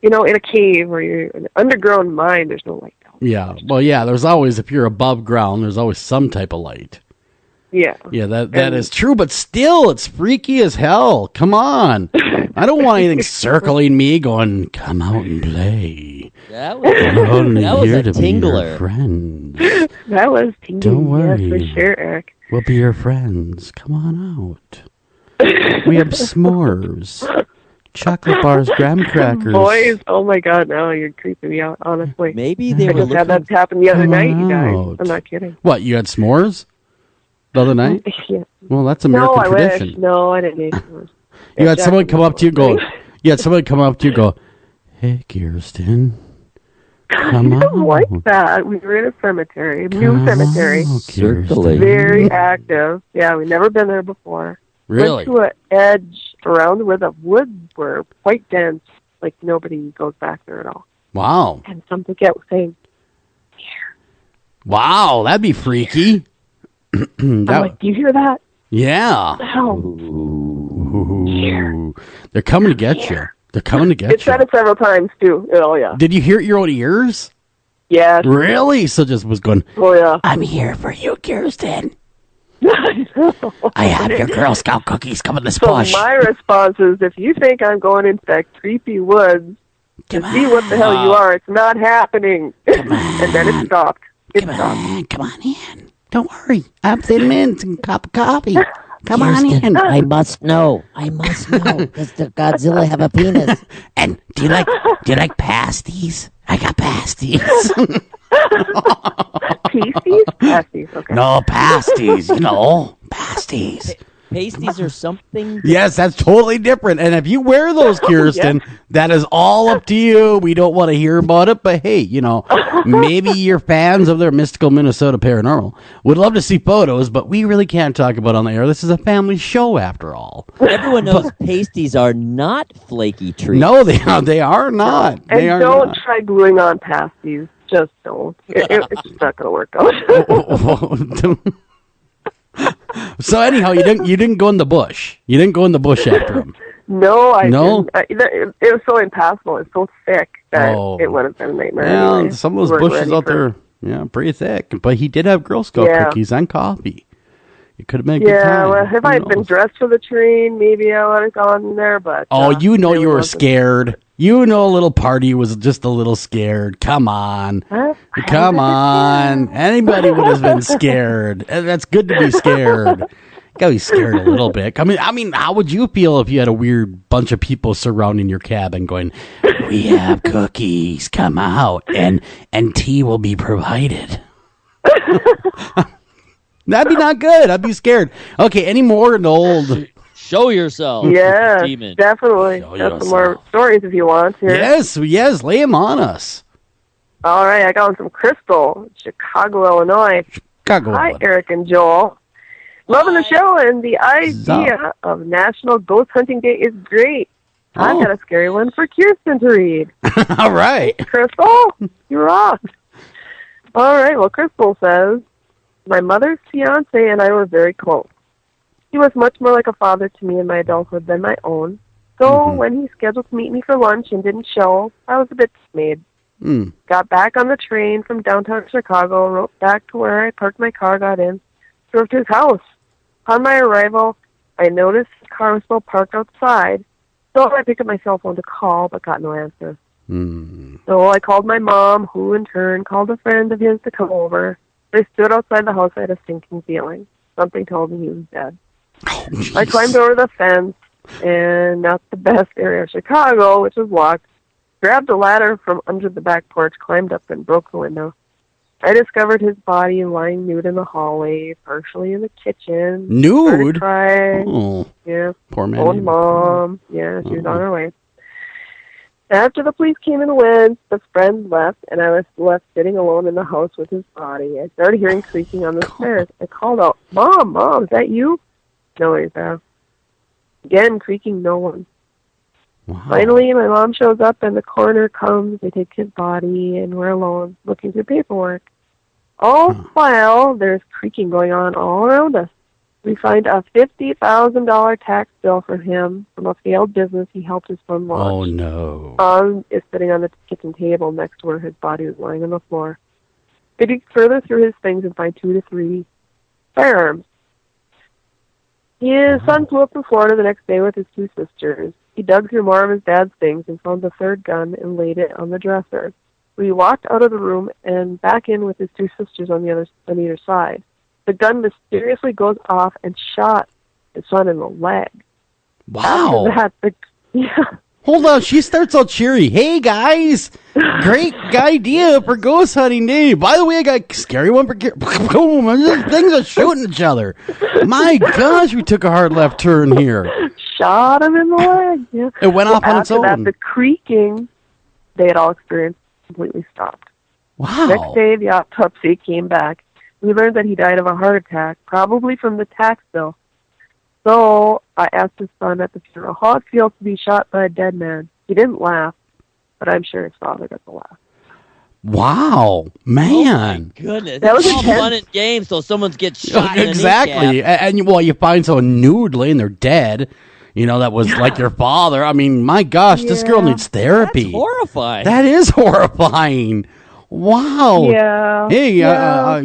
in a cave or you're in an underground mine, there's no light. Yeah, well, yeah, there's always, if you're above ground, there's always some type of light. Yeah. Yeah, that is true, but still, it's freaky as hell. Come on. I don't want anything circling me going, come out and play. That was a tingler. Friend. That was tingling. Don't worry. Yes, for sure, Eric. We'll be your friends. Come on out. We have s'mores. Chocolate bars, graham crackers. Boys, oh my God, now you're creeping me out, honestly. Maybe they I just had that happen the other night, you guys. I'm not kidding. What, you had s'mores the other night? Yeah. Well, that's American tradition. Wish. No, I didn't need s'mores. You had someone come up to you and go, hey, Kirsten, come on. I don't like that. We were in a cemetery, new cemetery. Kirsten. Very active. Yeah, we've never been there before. Really? Went to an edge around where the woods were quite dense, like nobody goes back there at all. Wow. And something kept saying, here. Wow, that'd be freaky. I'm like, do you hear that? Yeah. Here. They're coming to get you. They're coming to get you. It said it several times, too. Oh, yeah. Did you hear it with your own ears? Yeah. Really? So just was going, oh, yeah. I'm here for you, Kirsten. I have your Girl Scout cookies coming this bush. So my response is, if you think I'm going into that creepy woods to see what the hell you are, it's not happening. And then it stopped. Come on in. Don't worry. I'm thin mint and cup of coffee. Come on in. I must know. Does the Godzilla have a penis? And do you like pasties? I got pasties. Pasties? Pasties, okay. No, pasties, pasties. Pasties or something? Yes, that's totally different. And if you wear those, Kirsten, that is all up to you. We don't want to hear about it, but hey, maybe you're fans of their mystical Minnesota Paranormal. Would love to see photos, but we really can't talk about it on the air. This is a family show, after all. Everyone knows pasties are not flaky treats. No, they are not. And they are don't not. try gluing on pasties. Just don't. It's just not going to work out. So anyhow, you didn't go in the bush. You didn't go in the bush after him. No, I didn't. It was so impassable. It was so thick that it would have been a nightmare. Yeah, anyway. some of those bushes out there, pretty thick. But he did have Girl Scout cookies and coffee. It could have been a good time. Yeah, well, if I had been dressed for the train, maybe I would have gone there. But you were scared. You know, a little party was just a little scared. Come on. Come on. Anybody would have been scared. That's good to be scared. You gotta be scared a little bit. I mean, how would you feel if you had a weird bunch of people surrounding your cabin going, "We have cookies, come out, and tea will be provided"? That'd be not good. I'd be scared. Okay, any more old... Show yourself. Yeah, demon. definitely. Got some more stories if you want. Here. Yes, lay them on us. All right, I got one from Crystal, Chicago, Illinois. Hi, Eric and Joel. Loving the show, and the idea of National Ghost Hunting Day is great. I've got a scary one for Kirsten to read. All right. Crystal, you rock. All right, well, Crystal says, my mother's fiancé and I were very close. He was much more like a father to me in my adulthood than my own. So when he scheduled to meet me for lunch and didn't show, I was a bit dismayed. Got back on the train from downtown Chicago, rode back to where I parked my car, got in, drove to his house. Upon my arrival, I noticed his car was still parked outside, so I picked up my cell phone to call, but got no answer. So I called my mom, who in turn called a friend of his to come over. I stood outside the house. I had a sinking feeling. Something told me he was dead. I climbed over the fence, and not the best area of Chicago, which was locked, grabbed a ladder from under the back porch, climbed up, and broke the window. I discovered his body lying nude in the hallway, partially in the kitchen. Nude? Crying. Oh, yeah. Poor man. Old mom. Yeah, she was on her way. After the police came and went, the friend left, and I was left sitting alone in the house with his body. I started hearing creaking on the stairs. I called out, Mom, is that you? No, he's there. Again, creaking, no one. Wow. Finally, my mom shows up, and the coroner comes. They take his body, and we're alone, looking through paperwork. All the while, there's creaking going on all around us. We find a $50,000 tax bill for him from a failed business he helped his son launch. Oh, no. Is sitting on the kitchen table next to where his body was lying on the floor. We dig further through his things and find 2 to 3 firearms. His son flew up to Florida the next day with his 2 sisters. He dug through more of his dad's things and found the 3rd gun and laid it on the dresser. We walked out of the room and back in with his 2 sisters on either side. The gun mysteriously goes off and shot his son in the leg. Wow. After that, Hold on, she starts all cheery. Hey, guys, great idea for ghost hunting day. By the way, I got a scary one for boom. Things are shooting each other. My gosh, we took a hard left turn here. Shot him in the leg. Yeah. It went off on its own. After that, the creaking they had all experienced completely stopped. Wow. Next day, the autopsy came back. We learned that he died of a heart attack, probably from the tax bill. So I asked his son at the funeral how it feels to be shot by a dead man. He didn't laugh, but I'm sure his father got the laugh. Wow, man! Oh my goodness, that was all fun and games. So someone gets shot. Exactly, and you find someone nude laying there dead. You know, that was like your father. I mean, my gosh, this girl needs therapy. That's horrifying. That is horrifying. Wow. Yeah. Hey, yeah.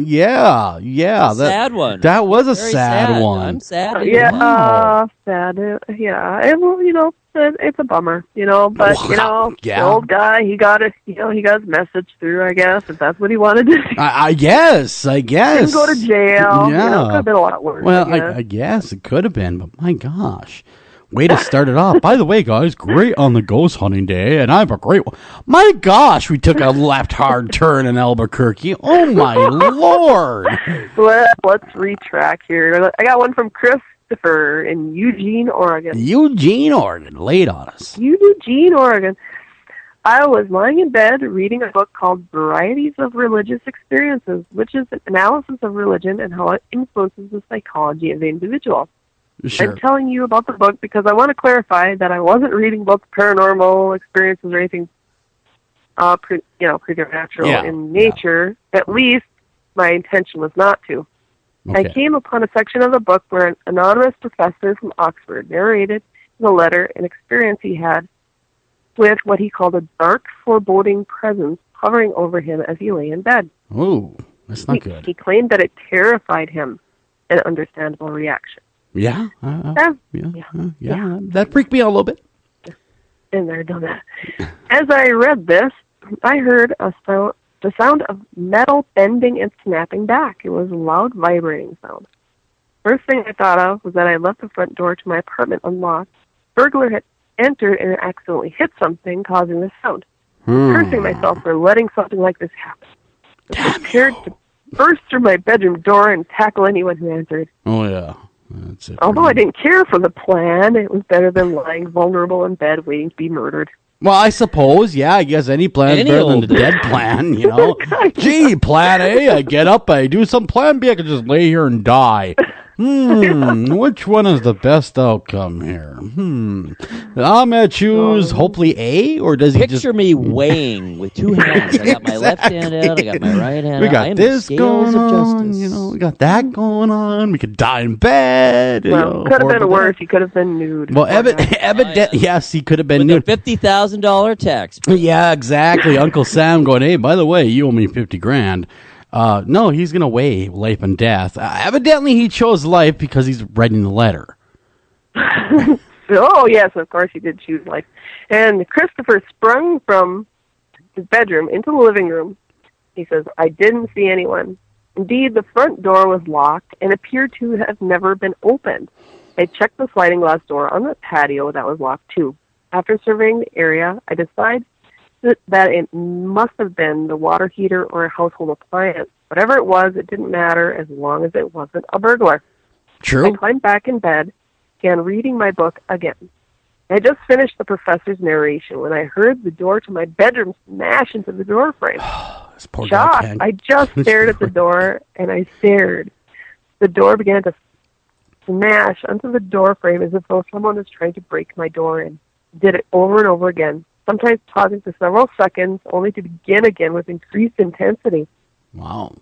Sad one. That was a Very sad one. I'm sad. Yeah, Wow. sad. Yeah, it's a bummer, but the old guy, he got his message through, I guess, if that's what he wanted to do. I guess. Didn't go to jail. Yeah. Could have been a lot worse. Well, I guess it could have been, but my gosh. Way to start it off. By the way, guys, great on the ghost hunting day, and I have a great one. My gosh, we took a left hard turn in Albuquerque. Oh, my Lord. Let's retrack here. I got one from Christopher in Eugene, Oregon. Eugene, Oregon. Lay it on us. Eugene, Oregon. I was lying in bed reading a book called Varieties of Religious Experiences, which is an analysis of religion and how it influences the psychology of the individual. Sure. I'm telling you about the book because I want to clarify that I wasn't reading about paranormal experiences or anything preternatural in nature. Yeah. At least my intention was not to. Okay. I came upon a section of the book where an anonymous professor from Oxford narrated in a letter an experience he had with what he called a dark, foreboding presence hovering over him as he lay in bed. Ooh, that's not good. He claimed that it terrified him, an understandable reaction. Yeah. That freaked me out a little bit. Been there, done that. As I read this, I heard the sound of metal bending and snapping back. It was a loud, vibrating sound. First thing I thought of was that I left the front door to my apartment unlocked. Burglar had entered and accidentally hit something, causing this sound. Cursing myself for letting something like this happen. I prepared to burst through my bedroom door and tackle anyone who entered. Oh, yeah. That's it. Although I didn't care for the plan, it was better than lying vulnerable in bed waiting to be murdered. Well, I suppose, yeah, I guess any plan's better than the dead plan, you know. Gee, plan A, I get up, I do some. Plan B, I can just lay here and die. Which one is the best outcome here? I'm going to choose hopefully A, or does he just... Picture me weighing with two hands. I got my left hand out, I got my right hand out. We got this going on, you know, we got that going on. We could die in bed. Well, could have been worse. He could have been nude. Well, yes, he could have been nude. With a $50,000 tax. Yeah, exactly. Uncle Sam going, hey, by the way, you owe me $50,000. No, he's going to weigh life and death. Evidently, he chose life because he's writing the letter. Oh, yes, of course he did choose life. And Christopher sprung from his bedroom into the living room. He says, I didn't see anyone. Indeed, the front door was locked and appeared to have never been opened. I checked the sliding glass door on the patio that was locked, too. After surveying the area, I decided that it must have been the water heater or a household appliance. Whatever it was, it didn't matter as long as it wasn't a burglar. True. I climbed back in bed, began reading my book again. I just finished the professor's narration when I heard the door to my bedroom smash into the doorframe. Shocked, I just stared at the door, and I stared. The door began to smash onto the doorframe as if though someone was trying to break my door in. Did it over and over again, sometimes pausing for several seconds, only to begin again with increased intensity. Wow.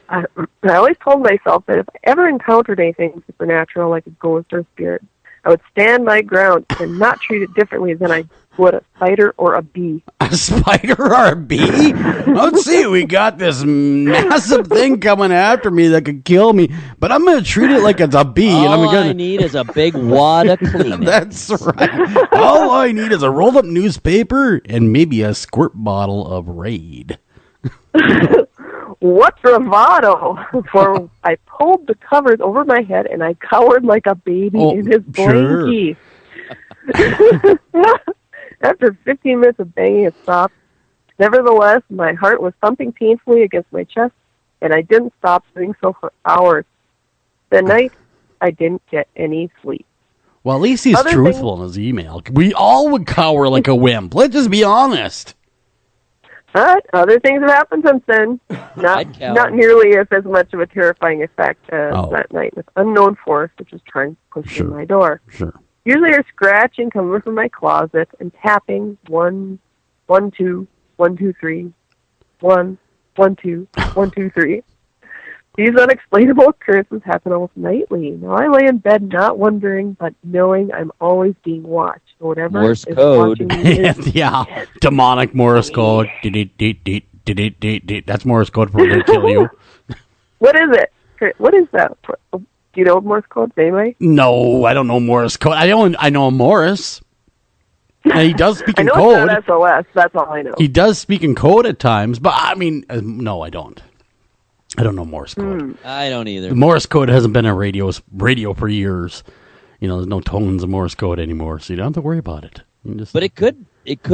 I always told myself that if I ever encountered anything supernatural like a ghost or spirit, I would stand my ground and not treat it differently than I would a spider or a bee. A spider or a bee? Let's see, we got this massive thing coming after me that could kill me, but I'm going to treat it like it's a bee. All I need is a big wad of Kleenex. That's right. All I need is a rolled up newspaper and maybe a squirt bottle of Raid. What bravado! For I pulled the covers over my head and I cowered like a baby in his blankie. Sure. After 15 minutes of banging, it stopped. Nevertheless, my heart was thumping painfully against my chest, and I didn't stop doing so for hours. That night, I didn't get any sleep. Well, at least he's truthful in his email. We all would cower like a wimp. Let's just be honest. But other things have happened since then. Not nearly as much of a terrifying effect as that night with unknown force, which was trying to push in my door. Sure. Usually there's scratching coming from my closet and tapping 1, 1, 2, 1, 2, 3, 1, 1, 2, 1, 2, 3. These unexplainable occurrences happen almost nightly. Now I lay in bed not wondering, but knowing I'm always being watched. Whatever Morse is code. watching me is Yeah, demonic Morse code. That's Morse code for when they kill you. What is it? What is that? Do you know Morse code, anyway? No, I don't know Morse code. I know Morse. And he does speak in code. I know it's not SOS. That's all I know. He does speak in code at times, but I mean, no, I don't. I don't know Morse code. I don't either. Morse code hasn't been a radio for years. You know, there's no tones of Morse code anymore, so you don't have to worry about it. But it could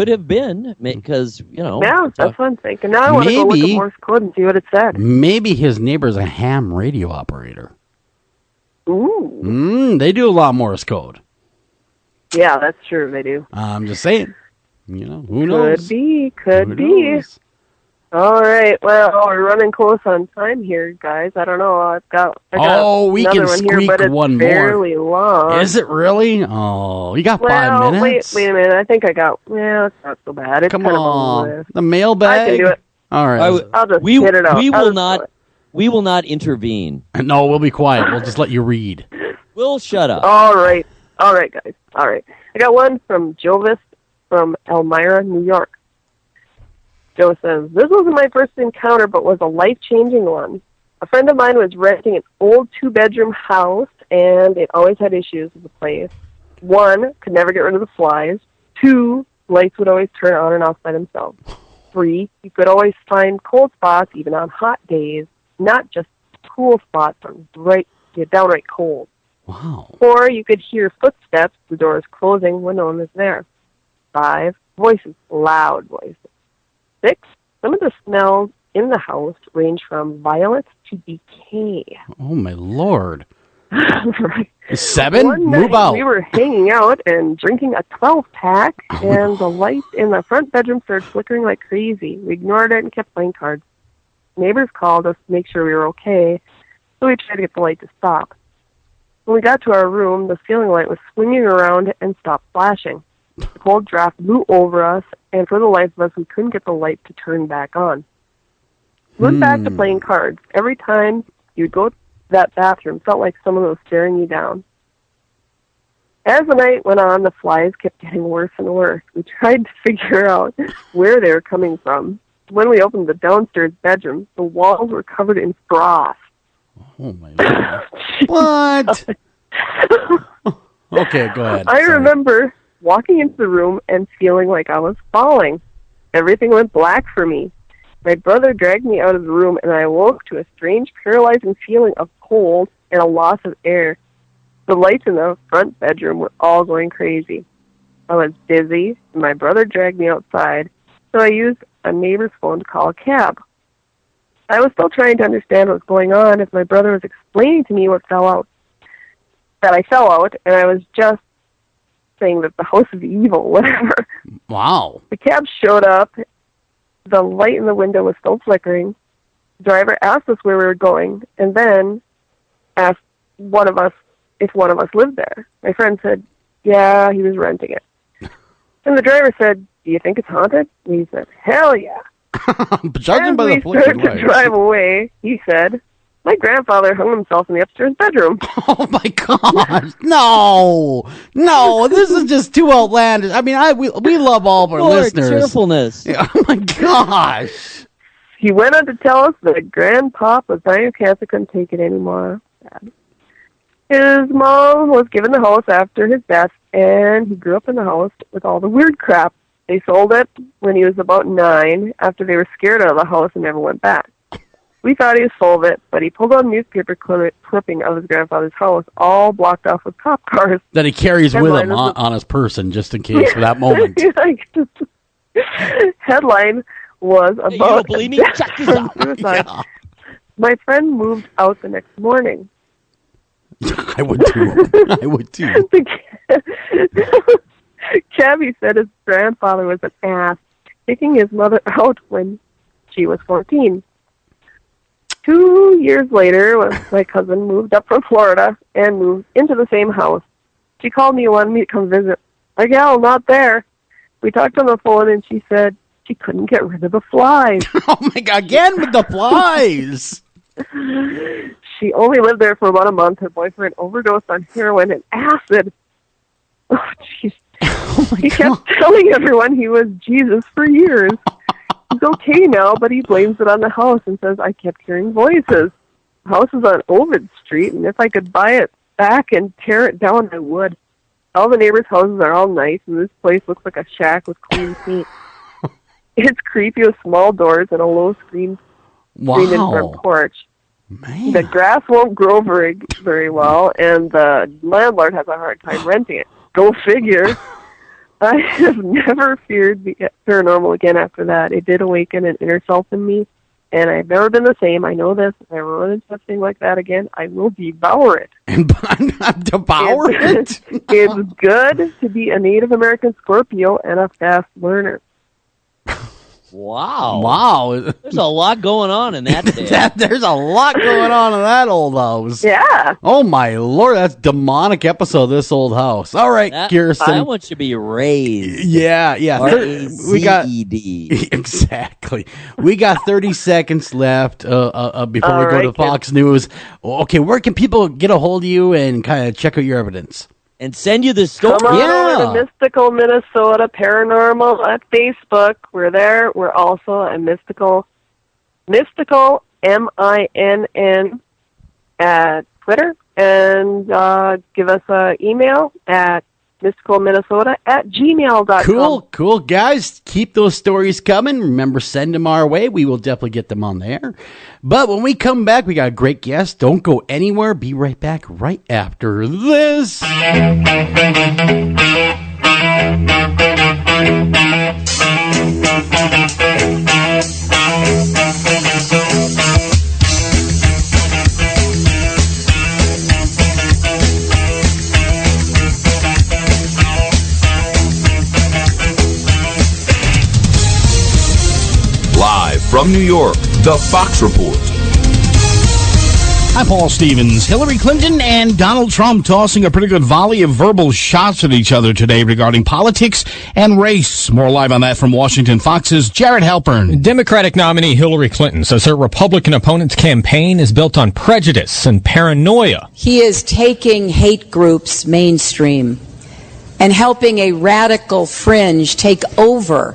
have been, because, you know. Yeah, that's what I'm thinking. Now I want to go look at Morse code and see what it said. Maybe his neighbor's a ham radio operator. Ooh. They do a lot of Morse code. Yeah, that's true. They do. I'm just saying. You know, who knows? Could be. All right. Well, we're running close on time here, guys. I don't know. I got we another can one squeak here, but it's one fairly more. long. Is it really? Oh, you got 5 minutes? Wait a minute. I think I got. Well, it's not so bad. It's Come on, the mailbag. I can do it. All right. I'll just hit it out. We will not intervene. No, we'll be quiet. We'll just let you read. We'll shut up. All right, guys. All right. I got one from Jovis from Elmira, New York. Joe says, this wasn't my first encounter, but was a life-changing one. A friend of mine was renting an old 2-bedroom house, and it always had issues with the place. 1, could never get rid of the flies. 2, Lights would always turn on and off by themselves. 3, you could always find cold spots even on hot days, not just cool spots, but downright cold. Wow. 4, you could hear footsteps, the doors closing when no one was there. 5, voices, loud voices. 6, some of the smells in the house range from violence to decay. Oh, my Lord. Right. 7, One move night out. we were hanging out and drinking a 12-pack, and the lights in the front bedroom started flickering like crazy. We ignored it and kept playing cards. Neighbors called us to make sure we were okay, so we tried to get the light to stop. When we got to our room, the ceiling light was swinging around and stopped flashing. The cold draft blew over us, and for the life of us, we couldn't get the light to turn back on. We went back to playing cards. Every time you'd go to that bathroom, felt like someone was staring you down. As the night went on, the flies kept getting worse and worse. We tried to figure out where they were coming from. When we opened the downstairs bedroom, the walls were covered in frost. Oh, my God. What? Okay, go ahead. I remember walking into the room and feeling like I was falling. Everything went black for me. My brother dragged me out of the room, and I awoke to a strange, paralyzing feeling of cold and a loss of air. The lights in the front bedroom were all going crazy. I was dizzy, and my brother dragged me outside, so I used a neighbor's phone to call a cab. I was still trying to understand what was going on as my brother was explaining to me that I fell out, and I was just saying that the house is evil, whatever. Wow. The cab showed up. The light in the window was still flickering. The driver asked us where we were going, and then asked if one of us lived there. My friend said, yeah, he was renting it. And the driver said, do you think it's haunted? And he said, hell yeah. Judging by the flickering lights. To drive away, he said, my grandfather hung himself in the upstairs bedroom. Oh, my gosh. No, this is just too outlandish. I mean, we love all of our listeners. Cheerfulness. Oh, my gosh. He went on to tell us that Grandpop was dying of cancer, couldn't take it anymore. His mom was given the house after his death, and he grew up in the house with all the weird crap. They sold it when he was about 9, after they were scared out of the house and never went back. We thought he was full of it, but he pulled out a newspaper clipping of his grandfather's house, all blocked off with cop cars. That he carries with him on his person, just in case for that moment. Headline was about you don't believe me? Check this out. Suicide. Yeah. My friend moved out the next morning. I would too. Cabby said his grandfather was an ass, kicking his mother out when she was 14. 2 years later, when my cousin moved up from Florida and moved into the same house, she called me and wanted me to come visit. My gal, not there. We talked on the phone, and she said she couldn't get rid of the flies. Oh, my God, again with the flies. She only lived there for about a month. Her boyfriend overdosed on heroin and acid. Oh, jeez. He kept telling everyone he was Jesus for years. He's okay now, but he blames it on the house and says, I kept hearing voices. The house is on Ovid Street, and if I could buy it back and tear it down, I would. All the neighbors' houses are all nice, and this place looks like a shack with clean paint. It's creepy with small doors and a low screen in front porch. Man. The grass won't grow very well, and the landlord has a hard time renting it. Go figure. I have never feared the paranormal again after that. It did awaken an inner self in me, and I've never been the same. I know this. If I run into something like that again, I will devour it. Devour it? It's good to be a Native American Scorpio and a fast learner. Wow. There's a lot going on in that day. There's a lot going on in that old house. Yeah. Oh, my Lord. That's demonic episode of this old house. All right, Kirsten. That one should be raised. Yeah. We got exactly. We got 30 seconds left before we go to Fox News. Okay, where can people get a hold of you and kind of check out your evidence? And send you the story. Come on over to Mystical Minnesota Paranormal at Facebook. We're there. We're also at Mystical MINN at Twitter. And give us an email at mysticalminnesota@gmail.com. Cool, guys. Keep those stories coming. Remember, send them our way. We will definitely get them on the air. But when we come back, we got a great guest. Don't go anywhere. Be right back right after this. Live from New York, The Fox Report. I'm Paul Stevens. Hillary Clinton and Donald Trump tossing a pretty good volley of verbal shots at each other today regarding politics and race. More live on that from Washington Fox's Jared Halpern. Democratic nominee Hillary Clinton says her Republican opponent's campaign is built on prejudice and paranoia. He is taking hate groups mainstream and helping a radical fringe take over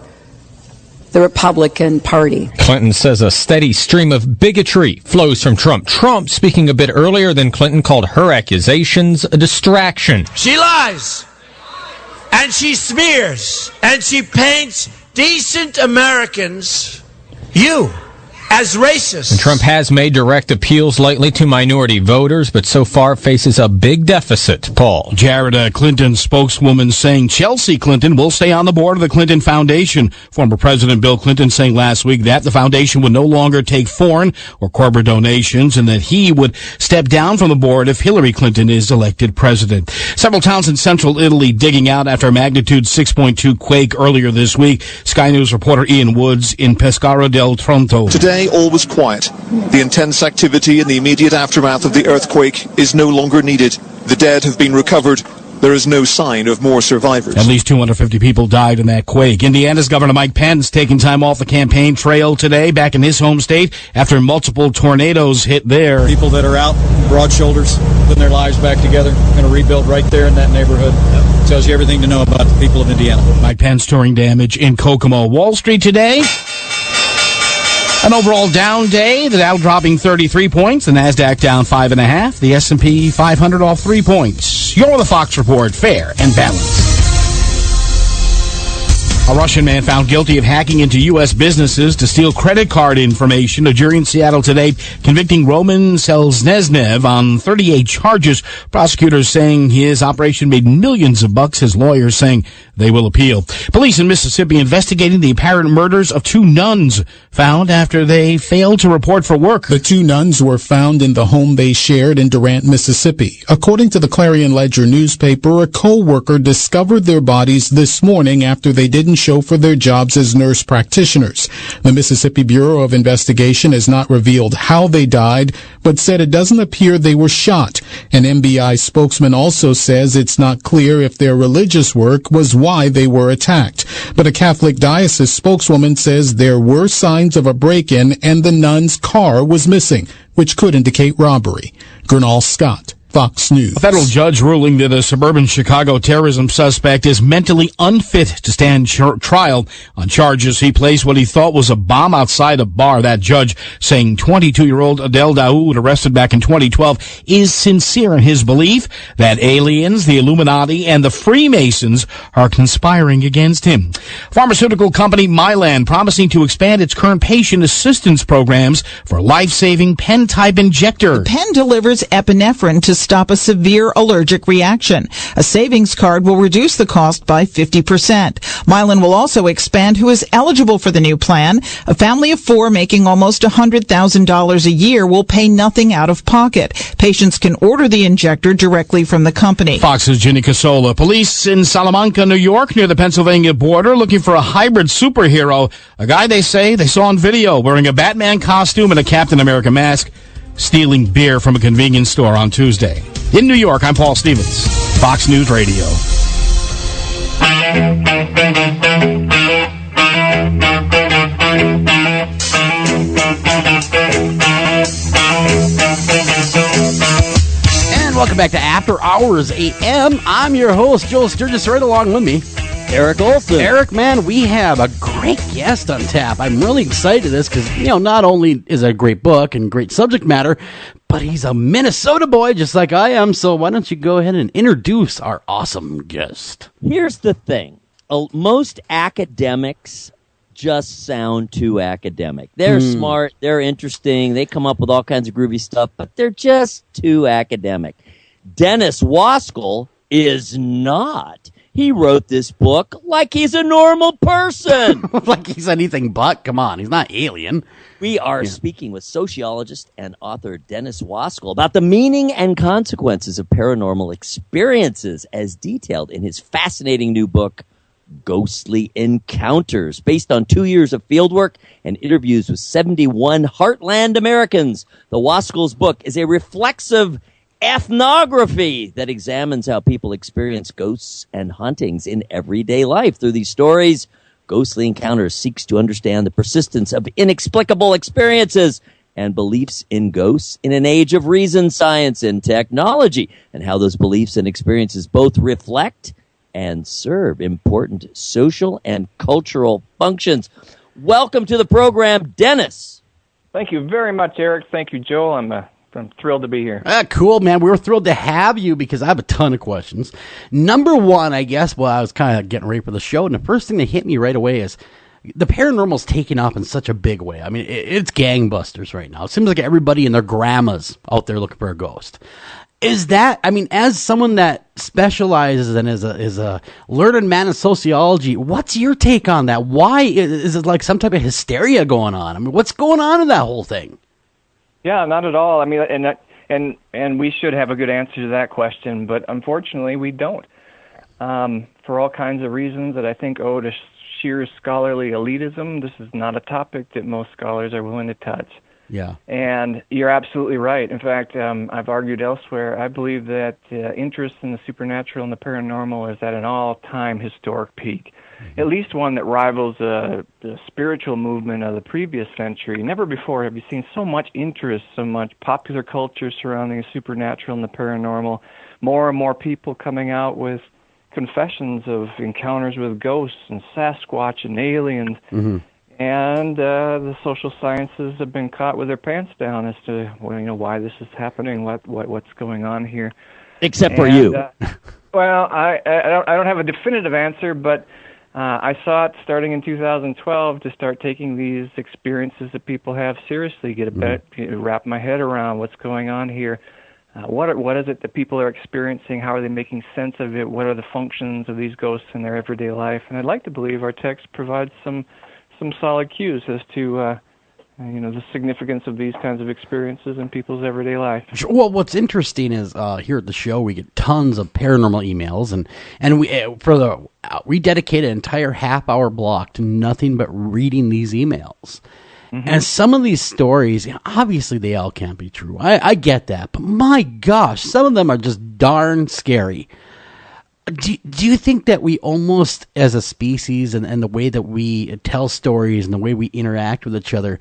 the Republican Party. Clinton says a steady stream of bigotry flows from Trump. Trump, speaking a bit earlier than Clinton, called her accusations a distraction. She lies, and she smears, and she paints decent Americans, you, as racist. And Trump has made direct appeals lately to minority voters, but so far faces a big deficit. Paul. Jared, a Clinton spokeswoman saying Chelsea Clinton will stay on the board of the Clinton Foundation. Former President Bill Clinton saying last week that the foundation would no longer take foreign or corporate donations and that he would step down from the board if Hillary Clinton is elected president. Several towns in central Italy digging out after a magnitude 6.2 quake earlier this week. Sky News reporter Ian Woods in Pescara del Tronto. Today, all was quiet. The intense activity in the immediate aftermath of the earthquake is no longer needed. The dead have been recovered. There is no sign of more survivors. At least 250 people died in that quake. Indiana's Governor Mike Pence taking time off the campaign trail today back in his home state after multiple tornadoes hit there. People that are out, broad shoulders, putting their lives back together, going to rebuild right there in that neighborhood. Tells you everything to know about the people of Indiana. Mike Pence touring damage in Kokomo. Wall Street today, an overall down day. The Dow dropping 33 points. The Nasdaq down 5.5. The S&P 500 off 3 points. You're the Fox Report, fair and balanced. A Russian man found guilty of hacking into U.S. businesses to steal credit card information. A jury in Seattle today convicting Roman Selznev on 38 charges. Prosecutors saying his operation made millions of bucks. His lawyers saying they will appeal. Police in Mississippi investigating the apparent murders of 2 nuns found after they failed to report for work. The 2 nuns were found in the home they shared in Durant, Mississippi. According to the Clarion Ledger newspaper, a co-worker discovered their bodies this morning after they didn't show for their jobs as nurse practitioners. The Mississippi Bureau of Investigation has not revealed how they died, but said it doesn't appear they were shot. An MBI spokesman also says it's not clear if their religious work was why they were attacked. But a Catholic diocese spokeswoman says there were signs of a break-in and the nun's car was missing, which could indicate robbery. Gernal Scott, Fox News. A federal judge ruling that a suburban Chicago terrorism suspect is mentally unfit to stand trial on charges he placed what he thought was a bomb outside a bar. That judge saying 22-year-old Adel Daoud, arrested back in 2012, is sincere in his belief that aliens, the Illuminati, and the Freemasons are conspiring against him. Pharmaceutical company Mylan promising to expand its current patient assistance programs for life-saving pen-type injector. The pen delivers epinephrine to stop a severe allergic reaction. A savings card will reduce the cost by 50%. Mylan will also expand who is eligible for the new plan. A family of 4 making almost $100,000 a year will pay nothing out of pocket. Patients can order the injector directly from the company. Fox's Ginny Casola. Police in Salamanca, New York, near the Pennsylvania border, looking for a hybrid superhero. A guy they say they saw on video wearing a Batman costume and a Captain America mask, stealing beer from a convenience store on Tuesday. In New York, I'm Paul Stevens, Fox News Radio. And welcome back to After Hours AM. I'm your host, Joel Sturgis, right along with me, Eric Olsen. Eric, man, we have a great guest on tap. I'm really excited to this because, not only is it a great book and great subject matter, But he's a Minnesota boy, just like I am, so why don't you go ahead and introduce our awesome guest? Here's the thing. Most academics just sound too academic. They're smart, they're interesting, they come up with all kinds of groovy stuff, but they're just too academic. Dennis Waskul is not. He wrote this book like he's a normal person. Like he's anything but. Come on, he's not alien. We are speaking with sociologist and author Dennis Waskul about the meaning and consequences of paranormal experiences as detailed in his fascinating new book, Ghostly Encounters, based on 2 years of fieldwork and interviews with 71 heartland Americans. The Waskuls book is a reflexive ethnography that examines how people experience ghosts and hauntings in everyday life. Through these stories, Ghostly Encounters seeks to understand the persistence of inexplicable experiences and beliefs in ghosts in an age of reason, science, and technology, and how those beliefs and experiences both reflect and serve important social and cultural functions. Welcome to the program, Dennis. Thank you very much, Eric. Thank you, Joel. I'm thrilled to be here. Cool, man. We were thrilled to have you because I have a ton of questions. Number one, I guess, well, I was kind of getting ready for the show, and the first thing that hit me right away is the paranormal's taking off in such a big way. I mean, it's gangbusters right now. It seems like everybody and their grandma's out there looking for a ghost. Is that, I mean, as someone that specializes and is a learned man in sociology, what's your take on that? Why is it like some type of hysteria going on? I mean, what's going on in that whole thing? Yeah, not at all. I mean, and we should have a good answer to that question, but unfortunately we don't. For all kinds of reasons that I think owe to sheer scholarly elitism, this is not a topic that most scholars are willing to touch. Yeah. And you're absolutely right. In fact, I've argued elsewhere, I believe that interest in the supernatural and the paranormal is at an all-time historic peak, at least one that rivals the spiritual movement of the previous century. Never before have you seen so much interest, so much popular culture surrounding the supernatural and the paranormal, more and more people coming out with confessions of encounters with ghosts and Sasquatch and aliens. Mm-hmm. And the social sciences have been caught with their pants down as to why this is happening, what's going on here. Except for you. Well, I don't have a definitive answer, but I saw it starting in 2012 to start taking these experiences that people have seriously, wrap my head around what's going on here. What is it that people are experiencing? How are they making sense of it? What are the functions of these ghosts in their everyday life? And I'd like to believe our text provides some solid cues as to the significance of these kinds of experiences in people's everyday life. Well, what's interesting is here at the show we get tons of paranormal emails, and we dedicate an entire half-hour block to nothing but reading these emails. Mm-hmm. And some of these stories, obviously they all can't be true. I get that, but my gosh, some of them are just darn scary. Do you think that we almost, as a species, and the way that we tell stories and the way we interact with each other,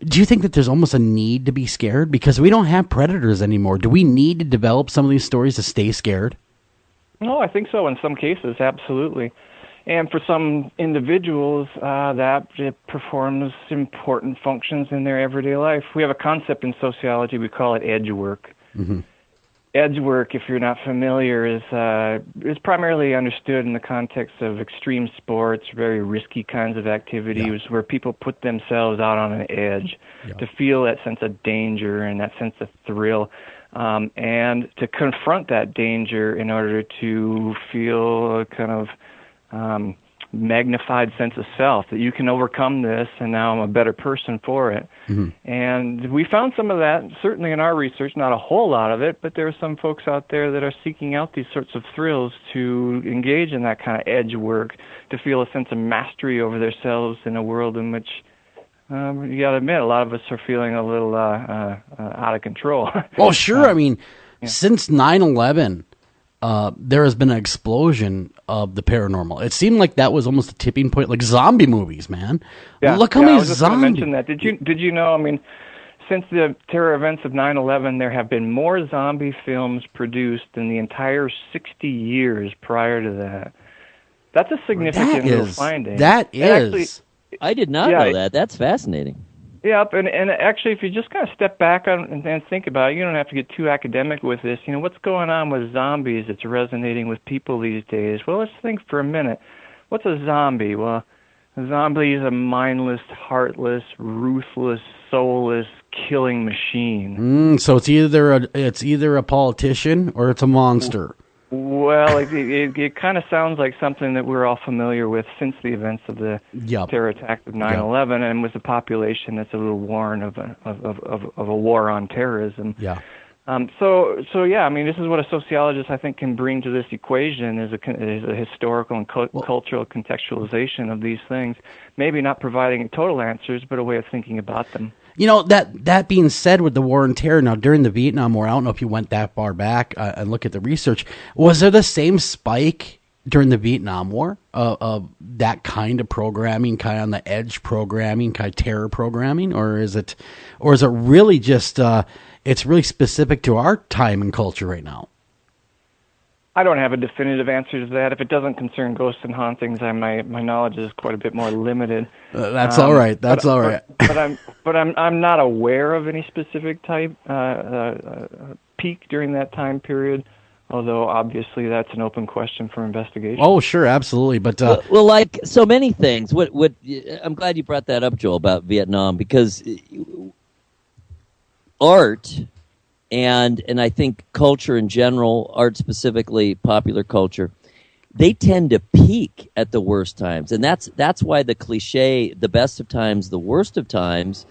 do you think that there's almost a need to be scared? Because we don't have predators anymore. Do we need to develop some of these stories to stay scared? No, I think so in some cases, absolutely. And for some individuals, that it performs important functions in their everyday life. We have a concept in sociology, we call it edge work. Mm-hmm. Edge work, if you're not familiar, is primarily understood in the context of extreme sports, very risky kinds of activities where people put themselves out on an edge to feel that sense of danger and that sense of thrill, and to confront that danger in order to feel a kind of magnified sense of self, that you can overcome this and now I'm a better person for it. Mm-hmm. And we found some of that, certainly in our research, not a whole lot of it, but there are some folks out there that are seeking out these sorts of thrills to engage in that kind of edge work, to feel a sense of mastery over themselves in a world in which, you got to admit, a lot of us are feeling a little out of control. Well, sure. I mean, since 9/11, there has been an explosion of the paranormal. It seemed like that was almost a tipping point, like zombie movies, man. Yeah, look how many I was just going to zombies. mention that. Did you know? I mean, since the terror events of 9/11, there have been more zombie films produced than the entire 60 years prior to that. That's a significant little finding. That is. Actually, I did not know that. That's fascinating. Yep, and actually, if you just kind of step back and think about it, you don't have to get too academic with this. What's going on with zombies that's resonating with people these days? Well, let's think for a minute. What's a zombie? Well, a zombie is a mindless, heartless, ruthless, soulless killing machine. So it's either a politician or it's a monster. Well, it kind of sounds like something that we're all familiar with since the events of the terror attacks of 9/11, and with a population that's a little worn of a war on terrorism. Yeah. So yeah, I mean, this is what a sociologist, I think, can bring to this equation is a historical and cultural contextualization of these things. Maybe not providing total answers, but a way of thinking about them. That being said, with the war on terror, now during the Vietnam War, I don't know if you went that far back and look at the research. Was there the same spike during the Vietnam War of that kind of programming, kind of on the edge programming, kind of terror programming, or is it really just it's really specific to our time and culture right now? I don't have a definitive answer to that. If it doesn't concern ghosts and hauntings, my knowledge is quite a bit more limited. That's all right. That's all right. But I'm not aware of any specific type peak during that time period. Although obviously that's an open question for investigation. Oh, sure, absolutely. But well, like so many things. What I'm glad you brought that up, Joel, about Vietnam, because art. And I think culture in general, art specifically, popular culture, they tend to peak at the worst times. And that's why the cliche, the best of times, the worst of times,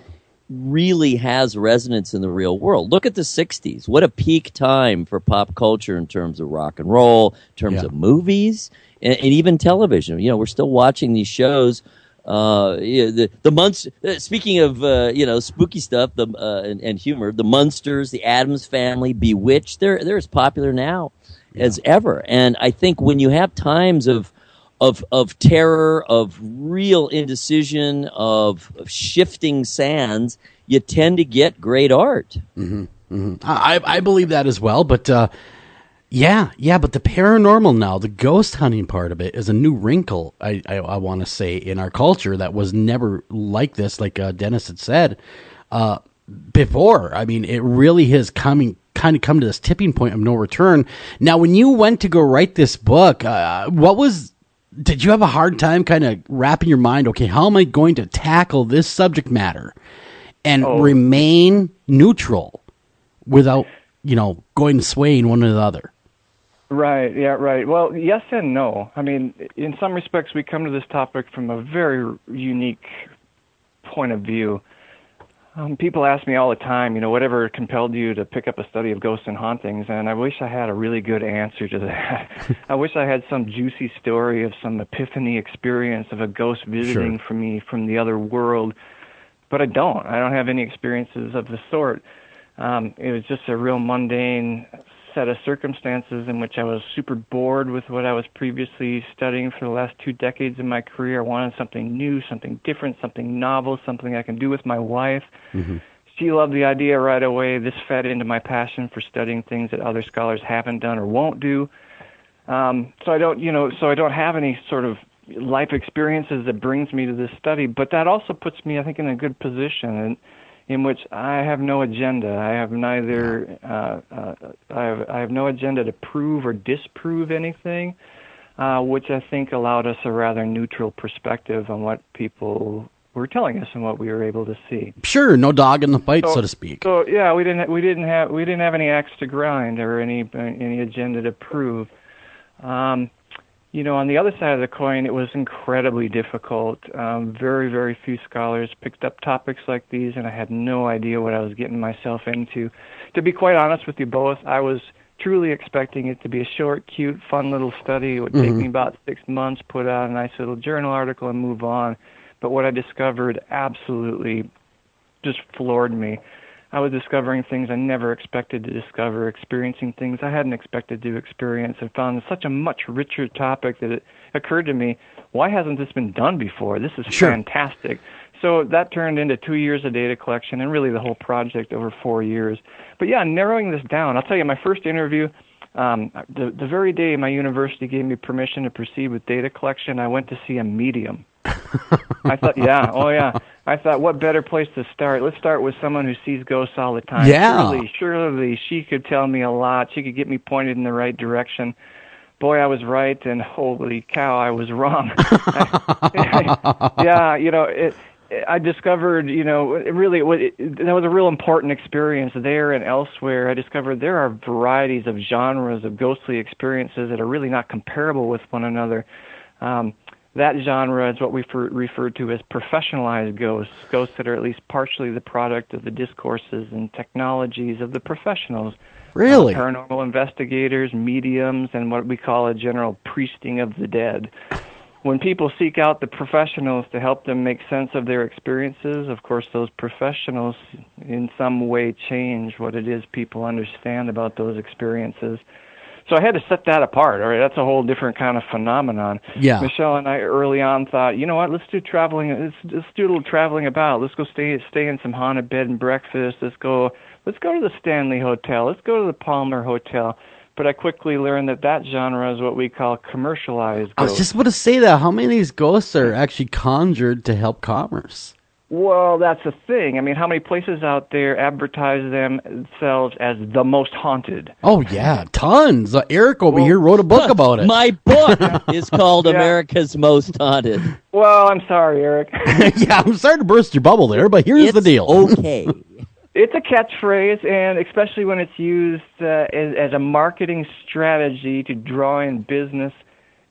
really has resonance in the real world. Look at the 60s. What a peak time for pop culture in terms of rock and roll, in terms of movies, and even television. We're still watching these shows. The months. Speaking of spooky stuff, and humor, the Munsters, the Addams Family, Bewitched, they're as popular now as ever. And I think when you have times of terror, of real indecision, of shifting sands, you tend to get great art. Mm-hmm. Mm-hmm. I believe that as well, but. Yeah, but the paranormal now, the ghost hunting part of it is a new wrinkle, I want to say, in our culture that was never like this, like Dennis had said before. I mean, it really has come to this tipping point of no return. Now, when you went to go write this book, did you have a hard time kind of wrapping your mind, okay, how am I going to tackle this subject matter and remain neutral without, going swaying one or the other? Right, yeah, right. Well, yes and no. I mean, in some respects, we come to this topic from a very unique point of view. People ask me all the time, whatever compelled you to pick up a study of ghosts and hauntings, and I wish I had a really good answer to that. I wish I had some juicy story of some epiphany experience of a ghost visiting for me from the other world, but I don't. I don't have any experiences of the sort. It was just a real mundane set of circumstances in which I was super bored with what I was previously studying for the last 2 decades of my career. I wanted something new, something different, something novel, something I can do with my wife. Mm-hmm. She loved the idea right away. This fed into my passion for studying things that other scholars haven't done or won't do. So I don't have any sort of life experiences that brings me to this study, but that also puts me, I think, in a good position in which I have no agenda. I have neither. I have no agenda to prove or disprove anything, which I think allowed us a rather neutral perspective on what people were telling us and what we were able to see. Sure, no dog in the fight, so to speak. So yeah, we didn't have any axe to grind or any agenda to prove. On the other side of the coin, it was incredibly difficult. Very, very few scholars picked up topics like these, and I had no idea what I was getting myself into. To be quite honest with you both, I was truly expecting it to be a short, cute, fun little study. It would take me about 6 months, put out a nice little journal article, and move on. But what I discovered absolutely just floored me. I was discovering things I never expected to discover, experiencing things I hadn't expected to experience, and found such a much richer topic that it occurred to me, why hasn't this been done before? This is fantastic. So that turned into 2 years of data collection and really the whole project over 4 years. But yeah, narrowing this down, I'll tell you, my first interview, the very day my university gave me permission to proceed with data collection, I went to see a medium. I thought, I thought, what better place to start? Let's start with someone who sees ghosts all the time. Yeah. Surely she could tell me a lot. She could get me pointed in the right direction. Boy, I was right, and holy cow, I was wrong. I discovered, that was a real important experience there and elsewhere. I discovered there are varieties of genres of ghostly experiences that are really not comparable with one another. That genre is what we refer to as professionalized ghosts that are at least partially the product of the discourses and technologies of the professionals. Really? Paranormal investigators, mediums, and what we call a general priesting of the dead. When people seek out the professionals to help them make sense of their experiences, of course, those professionals in some way change what it is people understand about those experiences. So I had to set that apart. All right, that's a whole different kind of phenomenon. Yeah. Michele and I early on thought, you know what? Let's do traveling. Let's do a little traveling about. Let's go stay in some haunted bed and breakfast. Let's go to the Stanley Hotel. Let's go to the Palmer Hotel. But I quickly learned that genre is what we call commercialized ghosts. I was just about to say that. How many of these ghosts are actually conjured to help commerce? Well, that's the thing. I mean, how many places out there advertise themselves as the most haunted? Oh, yeah, tons. Eric over here wrote a book about it. My book is called America's Most Haunted. Well, I'm sorry, Eric. Yeah, I'm sorry to burst your bubble there, but here's the deal. Okay. It's a catchphrase, and especially when it's used as a marketing strategy to draw in business,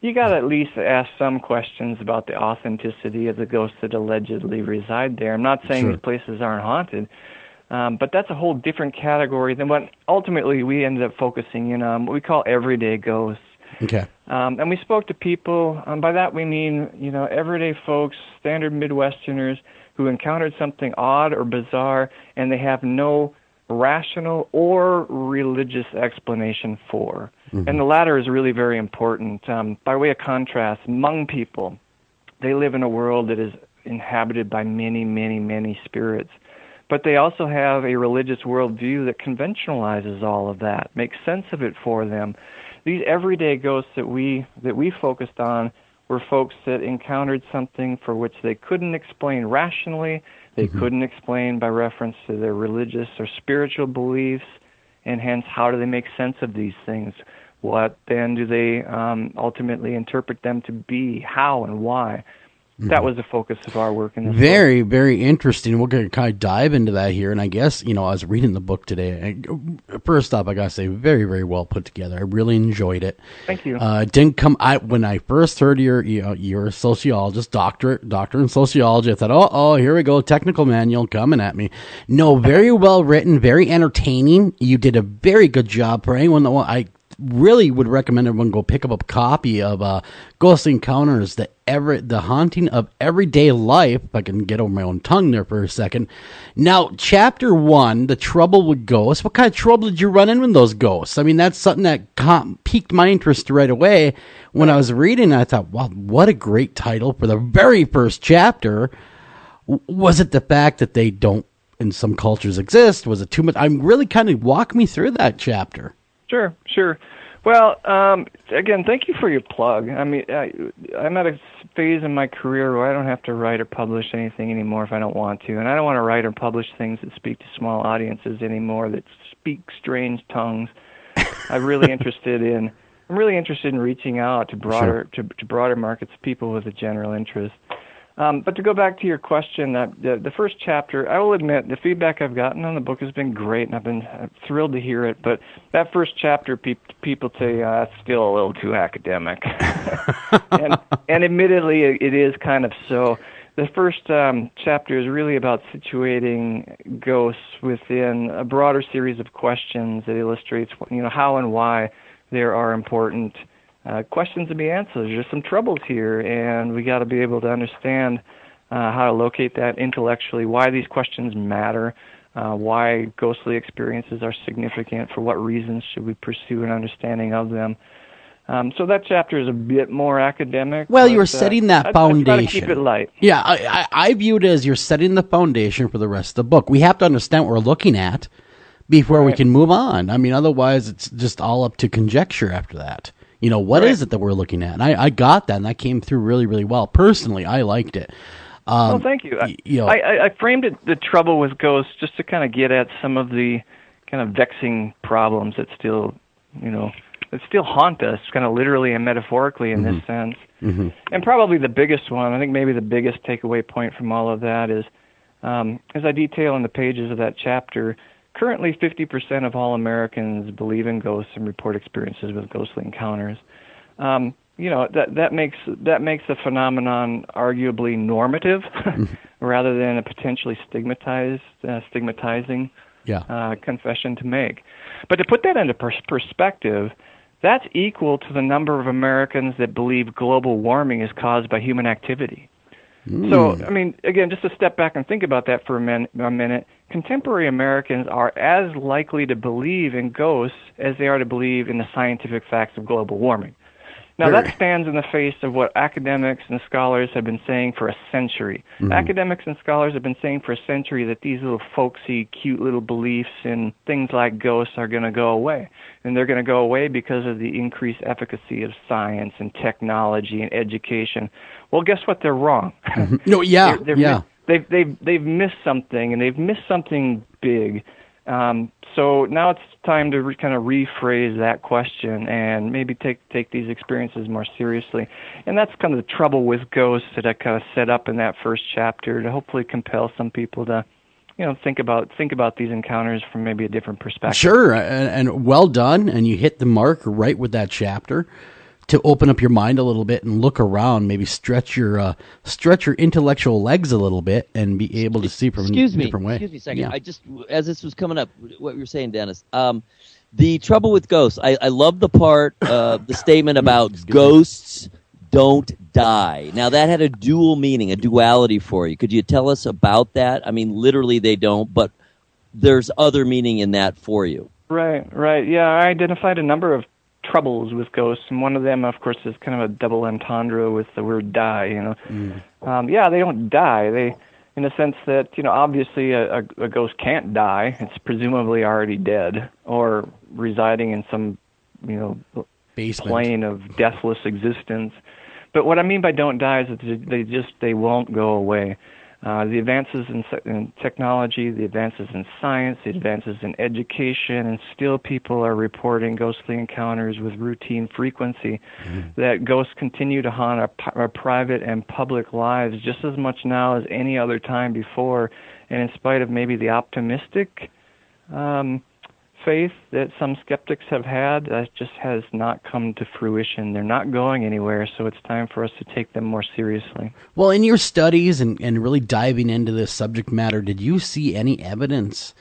you got to at least ask some questions about the authenticity of the ghosts that allegedly reside there. I'm not saying these places aren't haunted, but that's a whole different category than what ultimately we ended up focusing in on, what we call everyday ghosts. Okay. And we spoke to people, by that we mean, everyday folks, standard Midwesterners, who encountered something odd or bizarre, and they have no rational or religious explanation for. Mm-hmm. And the latter is really very important. By way of contrast, Hmong people, they live in a world that is inhabited by many, many, many spirits. But they also have a religious worldview that conventionalizes all of that, makes sense of it for them. These everyday ghosts that we focused on were folks that encountered something for which they couldn't explain rationally, they couldn't explain by reference to their religious or spiritual beliefs, and hence how do they make sense of these things? What then do they ultimately interpret them to be? How and why? That was the focus of our work in this Very, very interesting. We're going to kind of dive into that here. And I guess, I was reading the book today. First off, I got to say, very, very well put together. I really enjoyed it. Thank you. It didn't come, when I first heard you're a sociologist, doctor in sociology, I thought, oh, here we go, technical manual coming at me. No, very well written, very entertaining. You did a very good job for anyone that I really would recommend everyone go pick up a copy of Ghost Encounters, the Haunting of Everyday Life, if I can get over my own tongue there for a second. Now, Chapter 1, The Trouble with Ghosts. What kind of trouble did you run in with those ghosts? I mean, that's something that piqued my interest right away. When I was reading, I thought, wow, what a great title for the very first chapter. Was it the fact that they don't, in some cultures, exist? Was it too much? I'm really kind of walk me through that chapter. Sure. Well, again, thank you for your plug. I mean, I'm at a phase in my career where I don't have to write or publish anything anymore if I don't want to, and I don't want to write or publish things that speak to small audiences anymore, that speak strange tongues. I'm really interested in reaching out to broader markets, people with a general interest. But to go back to your question, the first chapter, I will admit the feedback I've gotten on the book has been great, and I've been thrilled to hear it. But that first chapter, people say it's still a little too academic, and admittedly, it is kind of so. The first chapter is really about situating ghosts within a broader series of questions that illustrates, how and why there are important questions to be answered. There's some troubles here, and we got to be able to understand how to locate that intellectually, why these questions matter, why ghostly experiences are significant, for what reasons should we pursue an understanding of them. So that chapter is a bit more academic. Well, you're setting that foundation. I try to keep it light. Yeah, I view it as you're setting the foundation for the rest of the book. We have to understand what we're looking at before we can move on. I mean, otherwise it's just all up to conjecture after that. What is it that we're looking at? And I got that, and that came through really, really well. Personally, I liked it. Thank you. I framed it, the trouble with ghosts, just to kind of get at some of the kind of vexing problems that still haunt us, kind of literally and metaphorically in this sense. Mm-hmm. And probably the biggest one, I think maybe the biggest takeaway point from all of that is, as I detail in the pages of that chapter, currently 50% of all Americans believe in ghosts and report experiences with ghostly encounters. That makes the phenomenon arguably normative rather than a potentially stigmatizing confession to make. But to put that into perspective, that's equal to the number of Americans that believe global warming is caused by human activity. So, I mean, again, just to step back and think about that for a minute, contemporary Americans are as likely to believe in ghosts as they are to believe in the scientific facts of global warming. Now, that stands in the face of what academics and scholars have been saying for a century. Academics and scholars have been saying for a century that these little folksy, cute little beliefs in things like ghosts are going to go away. And they're going to go away because of the increased efficacy of science and technology and education. Well, guess what? They're wrong. They've missed something, and they've missed something big. So now it's time to kind of rephrase that question and maybe take these experiences more seriously. And that's kind of the trouble with ghosts that I kind of set up in that first chapter, to hopefully compel some people to, think about these encounters from maybe a different perspective. Sure, and well done, and you hit the mark right with that chapter. To open up your mind a little bit and look around, maybe stretch your intellectual legs a little bit, and be able to see from a different way. Excuse me a second. Yeah. I just, as this was coming up, what you were saying, Dennis. The trouble with ghosts. I love the part, the statement about ghosts don't die. Now that had a dual meaning, a duality for you. Could you tell us about that? I mean, literally they don't, but there's other meaning in that for you. Right. Yeah, I identified a number of troubles with ghosts, and one of them, of course, is kind of a double entendre with the word die. They don't die. They, in the sense that, obviously a ghost can't die. It's presumably already dead or residing in some, basement, plane of deathless existence. But what I mean by don't die is that they won't go away. The advances in technology, the advances in science, the advances in education, and still people are reporting ghostly encounters with routine frequency. That ghosts continue to haunt our private and public lives just as much now as any other time before. And in spite of maybe the optimistic faith that some skeptics have had, that just has not come to fruition. They're not going anywhere, so it's time for us to take them more seriously. Well, in your studies and really diving into this subject matter, did you see any evidence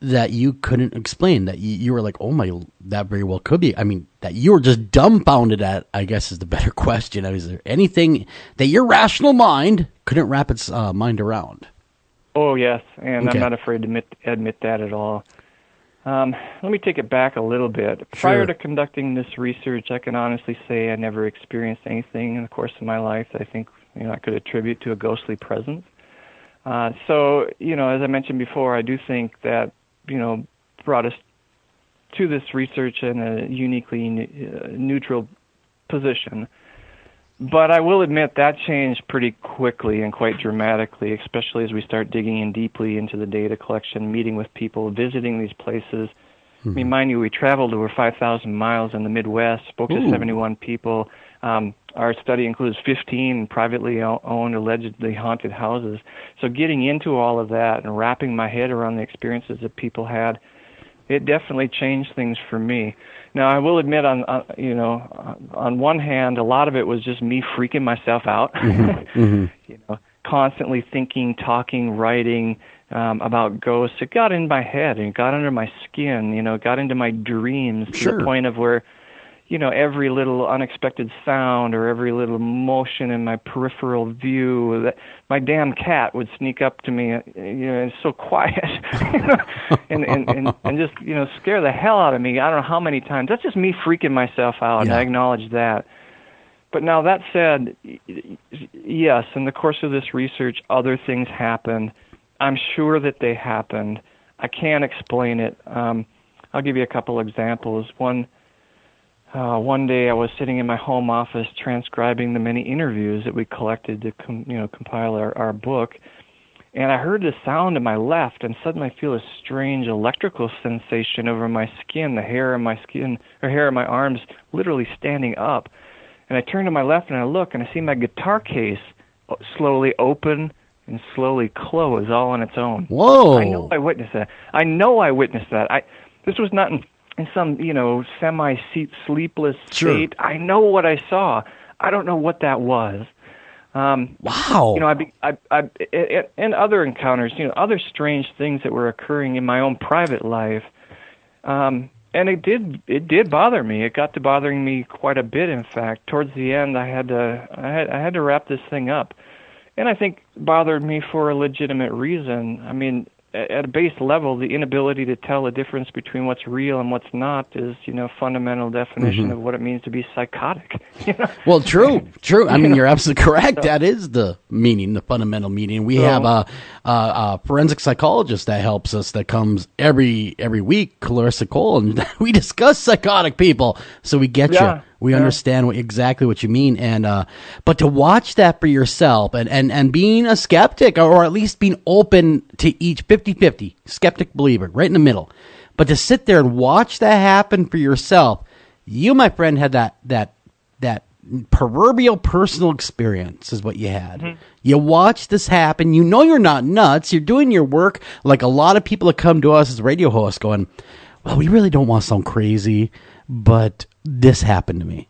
that you couldn't explain, that you were like, oh my, that very well could be? I mean, that you were just dumbfounded at, I guess is the better question. Is there anything that your rational mind couldn't wrap its mind around? Oh, yes, and okay. I'm not afraid to admit that at all. Let me take it back a little bit. Sure. Prior to conducting this research, I can honestly say I never experienced anything in the course of my life that I think I could attribute to a ghostly presence. So, as I mentioned before, I do think that, brought us to this research in a uniquely neutral position. But I will admit that changed pretty quickly and quite dramatically, especially as we start digging in deeply into the data collection, meeting with people, visiting these places. I mean, mind you, we traveled over 5,000 miles in the Midwest, spoke to 71 people. Our study includes 15 privately owned, allegedly haunted houses. So getting into all of that and wrapping my head around the experiences that people had, it definitely changed things for me. Now, I will admit, on one hand, a lot of it was just me freaking myself out, constantly thinking, talking, writing about ghosts. It got in my head and it got under my skin, it got into my dreams to the point of where, every little unexpected sound or every little motion in my peripheral view, that my damn cat would sneak up to me, it's so quiet, and just, scare the hell out of me. I don't know how many times. That's just me freaking myself out, and I acknowledge that. But now that said, yes, in the course of this research, other things happened. I'm sure that they happened. I can't explain it. I'll give you a couple examples. One, one day I was sitting in my home office transcribing the many interviews that we collected to compile our book, and I heard the sound in my left, and suddenly I feel a strange electrical sensation over my skin, the hair in my skin, or hair in my arms literally standing up. And I turn to my left and I look, and I see my guitar case slowly open and slowly close all on its own. Whoa! I know I witnessed that. This was not in some, semi-sleepless state. I know what I saw. I don't know what that was. Wow. And other encounters, other strange things that were occurring in my own private life. And it did bother me. It got to bothering me quite a bit, in fact. Towards the end, I had to wrap this thing up. And I think it bothered me for a legitimate reason. I mean, at a base level, the inability to tell the difference between what's real and what's not is, fundamental definition of what it means to be psychotic. Well, true. I mean, you're absolutely correct. That is the meaning, the fundamental meaning. We have a forensic psychologist that helps us, that comes every week, Clarissa Cole, and we discuss psychotic people. So we get you. We understand exactly what you mean, and but to watch that for yourself, and being a skeptic, or at least being open to each 50-50, skeptic believer, right in the middle, but to sit there and watch that happen for yourself, you, my friend, had that proverbial personal experience is what you had. Mm-hmm. You watched this happen. You know you're not nuts. You're doing your work like a lot of people that come to us as radio hosts, going, "Well, we really don't want to sound crazy, but this happened to me."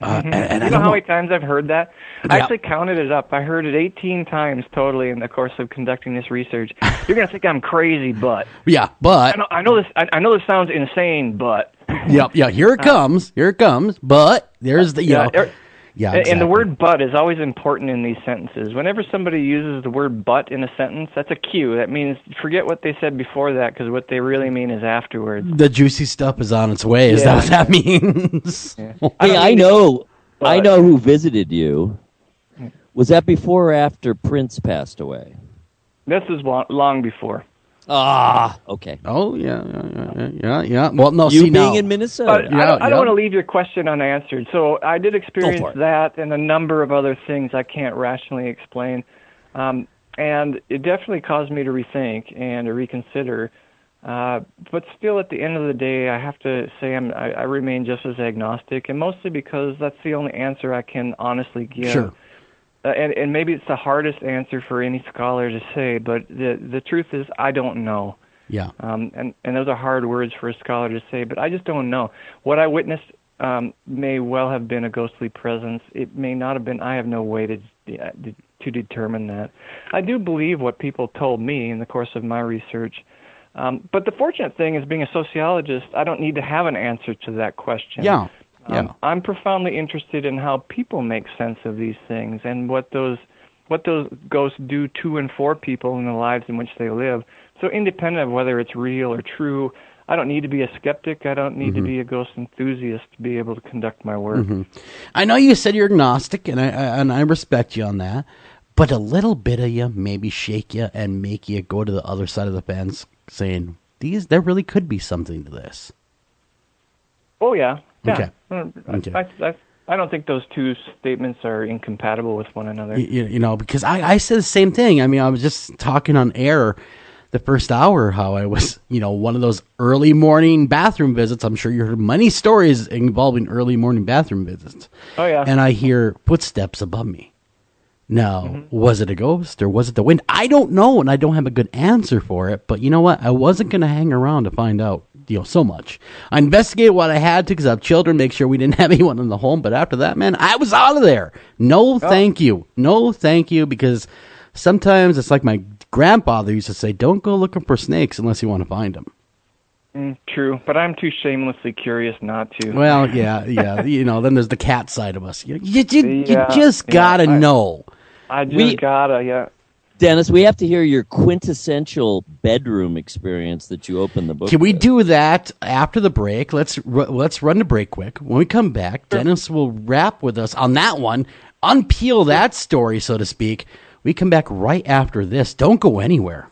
And you know how many times I've heard that? I actually counted it up. I heard it 18 times totally in the course of conducting this research. You're going to think I'm crazy, but... Yeah, but... I know this sounds insane, but... Yeah, here it comes, but there's the, Yeah, exactly. And the word "but" is always important in these sentences. Whenever somebody uses the word "but" in a sentence, that's a cue. That means forget what they said before that, because what they really mean is afterwards. The juicy stuff is on its way. Is that what that means? Yeah. Hey, I know who visited you. Was that before or after Prince passed away? This is long before. Ah, okay. Oh, yeah. Well, no, being in Minnesota. But I don't want to leave your question unanswered. So I did experience that and a number of other things I can't rationally explain. And it definitely caused me to rethink and to reconsider. But still, at the end of the day, I have to say I remain just as agnostic, and mostly because that's the only answer I can honestly give. Sure. And maybe it's the hardest answer for any scholar to say, but the truth is I don't know. Yeah. And those are hard words for a scholar to say, but I just don't know. What I witnessed may well have been a ghostly presence. It may not have been. I have no way to determine that. I do believe what people told me in the course of my research. But the fortunate thing is, being a sociologist, I don't need to have an answer to that question. Yeah. I'm profoundly interested in how people make sense of these things and what those ghosts do to and for people in the lives in which they live. So independent of whether it's real or true, I don't need to be a skeptic. I don't need to be a ghost enthusiast to be able to conduct my work. Mm-hmm. I know you said you're agnostic, and I respect you on that, but a little bit of you maybe shake you and make you go to the other side of the fence, saying, there really could be something to this. Oh, yeah. Okay. I don't think those two statements are incompatible with one another. Because I said the same thing. I mean, I was just talking on air the first hour how I was, one of those early morning bathroom visits. I'm sure you heard many stories involving early morning bathroom visits. Oh, yeah. And I hear footsteps above me. Now, was it a ghost or was it the wind? I don't know, and I don't have a good answer for it. But you know what? I wasn't going to hang around to find out. So much. I investigated what I had to because I have children, make sure we didn't have anyone in the home. But after that, man, I was out of there. Thank you. No, thank you. Because sometimes it's like my grandfather used to say, don't go looking for snakes unless you want to find them. True, but I'm too shamelessly curious not to. Well, yeah. Then there's the cat side of us. You just gotta know. I just gotta, yeah. Dennis, we have to hear your quintessential bedroom experience that you opened the book Can we with. do that after the break? Let's run the break quick. When we come back, Dennis will wrap with us on that one, unpeel that story, so to speak. We come back right after this. Don't go anywhere.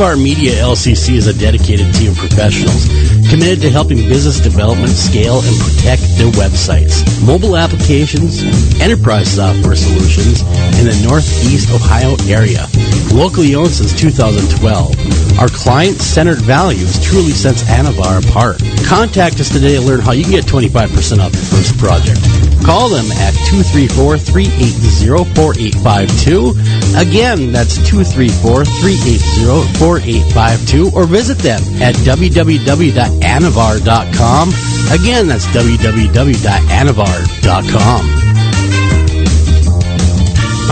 Anavar Media LCC is a dedicated team of professionals committed to helping business development scale and protect their websites, mobile applications, enterprise software solutions in the Northeast Ohio area. Locally owned since 2012, our client-centered values truly sets Anavar apart. Contact us today to learn how you can get 25% off your first project. Call them at 234-380-4852. Again, that's 234-380-4852, or visit them at www.anavar.com. Again, that's www.anavar.com.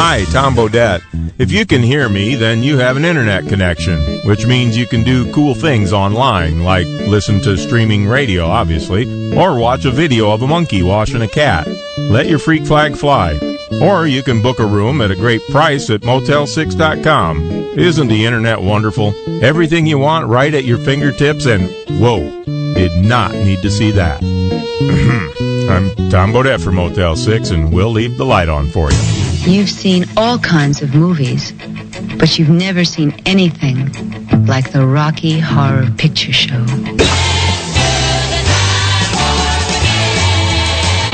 Hi, Tom Bodette. If you can hear me, then you have an internet connection, which means you can do cool things online, like listen to streaming radio, obviously, or watch a video of a monkey washing a cat. Let your freak flag fly. Or you can book a room at a great price at Motel6.com. Isn't the internet wonderful? Everything you want right at your fingertips, and whoa, did not need to see that. I'm Tom Bodette for Motel 6, and we'll leave the light on for you. You've seen all kinds of movies, but you've never seen anything like the Rocky Horror Picture Show.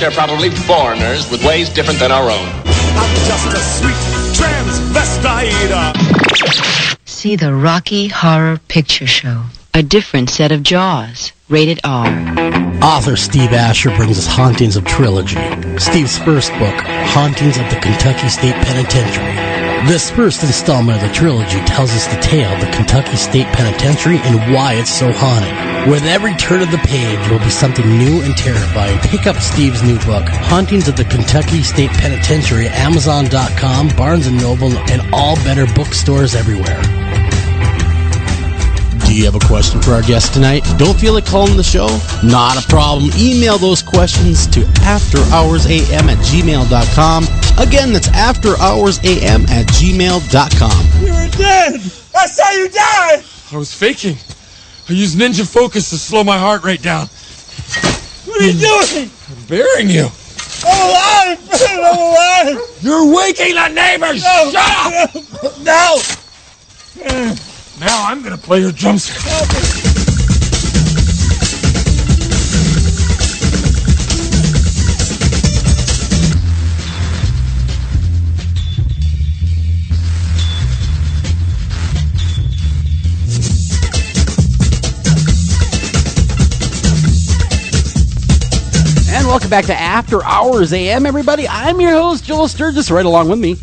They're probably foreigners with ways different than our own. I'm just a sweet transvestite. See the Rocky Horror Picture Show. A different set of jaws. Rated R. Author Steve Asher brings us Hauntings of Trilogy. Steve's first book, Hauntings of the Kentucky State Penitentiary. This first installment of the trilogy tells us the tale of the Kentucky State Penitentiary and why it's so haunted. With every turn of the page will be something new and terrifying. Pick up Steve's new book, Hauntings of the Kentucky State Penitentiary, at Amazon.com, Barnes & Noble, and all better bookstores everywhere. Do you have a question for our guest tonight? Don't feel like calling the show? Not a problem. Email those questions to afterhoursam@gmail.com. Again, that's afterhoursam@gmail.com. You were dead! I saw you die! I was faking. I used ninja focus to slow my heart rate down. What are you doing? I'm burying you. I'm alive! I'm alive! You're waking the neighbors! No. Shut up! No! Now I'm gonna play your drums. And welcome back to After Hours AM, everybody. I'm your host, Joel Sturgis, right along with me,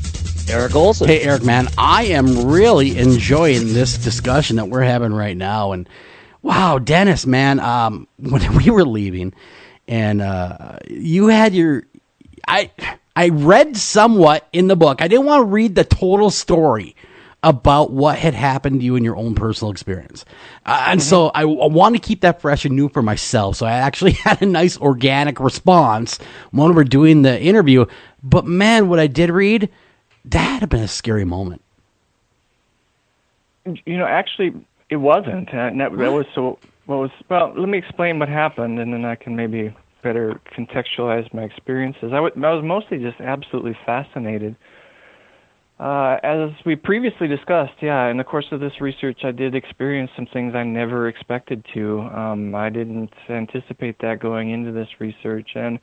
Eric Olsen. Hey, Eric, man, I am really enjoying this discussion that we're having right now. And wow, Dennis, man, when we were leaving, and you had your, I read somewhat in the book. I didn't want to read the total story about what had happened to you in your own personal experience. And so I want to keep that fresh and new for myself. So I actually had a nice organic response when we were doing the interview. But man, what I did read, that had been a scary moment. You know, actually, it wasn't. That was so. Well, let me explain what happened, and then I can maybe better contextualize my experiences. I was mostly just absolutely fascinated. As we previously discussed, in the course of this research, I did experience some things I never expected to. I didn't anticipate that going into this research, and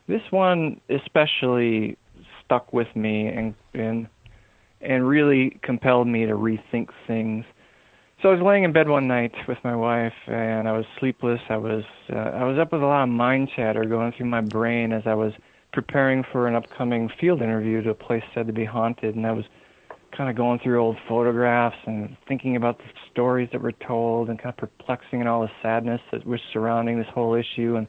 this one especially stuck with me and really compelled me to rethink things. So I was laying in bed one night with my wife, and I was sleepless. I was up with a lot of mind chatter going through my brain as I was preparing for an upcoming field interview to a place said to be haunted, and I was kind of going through old photographs and thinking about the stories that were told and kind of perplexing and all the sadness that was surrounding this whole issue. And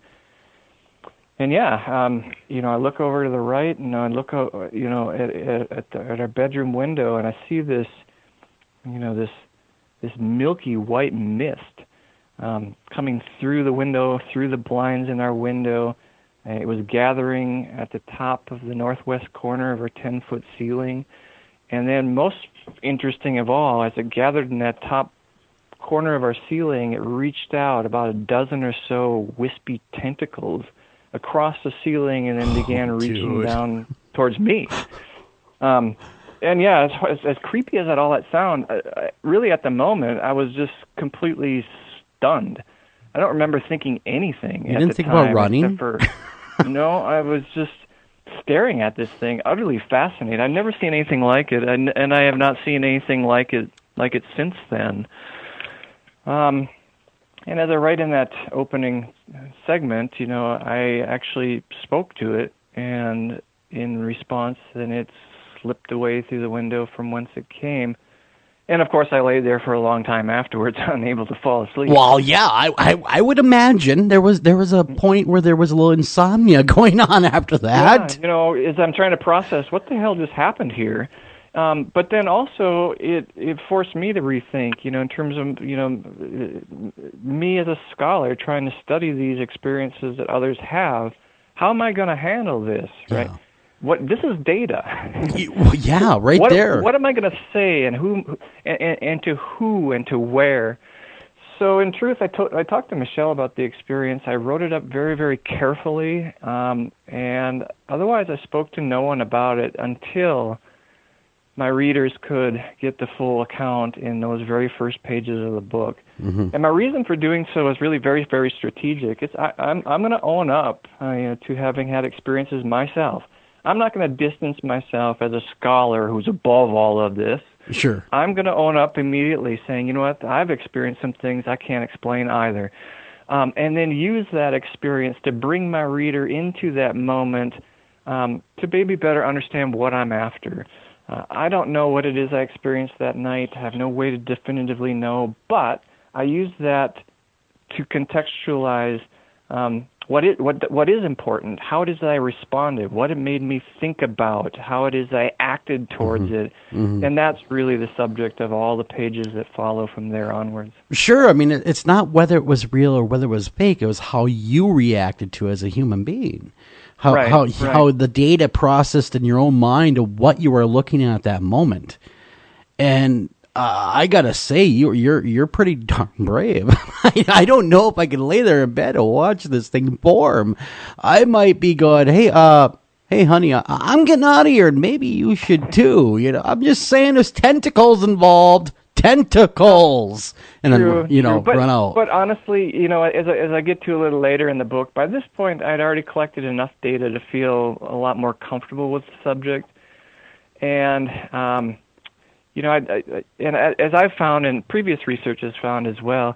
I look over to the right, and I look, at our bedroom window, and I see this milky white mist coming through the window, through the blinds in our window. It was gathering at the top of the northwest corner of our 10-foot ceiling. And then most interesting of all, as it gathered in that top corner of our ceiling, it reached out about a dozen or so wispy tentacles across the ceiling and then began reaching down towards me. And yeah, as creepy as all that sounds, really at the moment, I was just completely stunned. I don't remember thinking anything You at didn't the think time. about running? Except for, no, I was just staring at this thing, utterly fascinated. I've never seen anything like it, and I have not seen anything like it since then. And as I write in that opening segment, I actually spoke to it, and in response, then it slipped away through the window from whence it came. And, of course, I lay there for a long time afterwards, unable to fall asleep. Well, yeah, I would imagine there was a point where there was a little insomnia going on after that. Yeah, as I'm trying to process what the hell just happened here. But then also it forced me to rethink, in terms of, me as a scholar trying to study these experiences that others have. How am I going to handle this, right? This is data. Yeah, right there. What am I going to say, and who, and to who, and to where? So in truth, I talked to Michele about the experience. I wrote it up very, very carefully, and otherwise I spoke to no one about it until my readers could get the full account in those very first pages of the book. Mm-hmm. And my reason for doing so is really very, very strategic. I'm going to own up to having had experiences myself. I'm not going to distance myself as a scholar who's above all of this. Sure. I'm going to own up immediately, saying, you know what, I've experienced some things I can't explain either. And then use that experience to bring my reader into that moment to maybe better understand what I'm after. I don't know what it is I experienced that night. I have no way to definitively know, but I use that to contextualize what is important, how it is that I responded, what it made me think about, how it is I acted towards it. Mm-hmm. And that's really the subject of all the pages that follow from there onwards. Sure. I mean, it's not whether it was real or whether it was fake. It was how you reacted to it as a human being. How the data processed in your own mind of what you were looking at that moment. And I gotta say, you're pretty darn brave. I don't know if I can lay there in bed and watch this thing form. I might be going, hey, honey, I'm getting out of here, and maybe you should too. I'm just saying, there's tentacles involved. Tentacles, and then run out. But honestly, as I get to a little later in the book, by this point, I'd already collected enough data to feel a lot more comfortable with the subject, and as I've found, and previous research has found as well,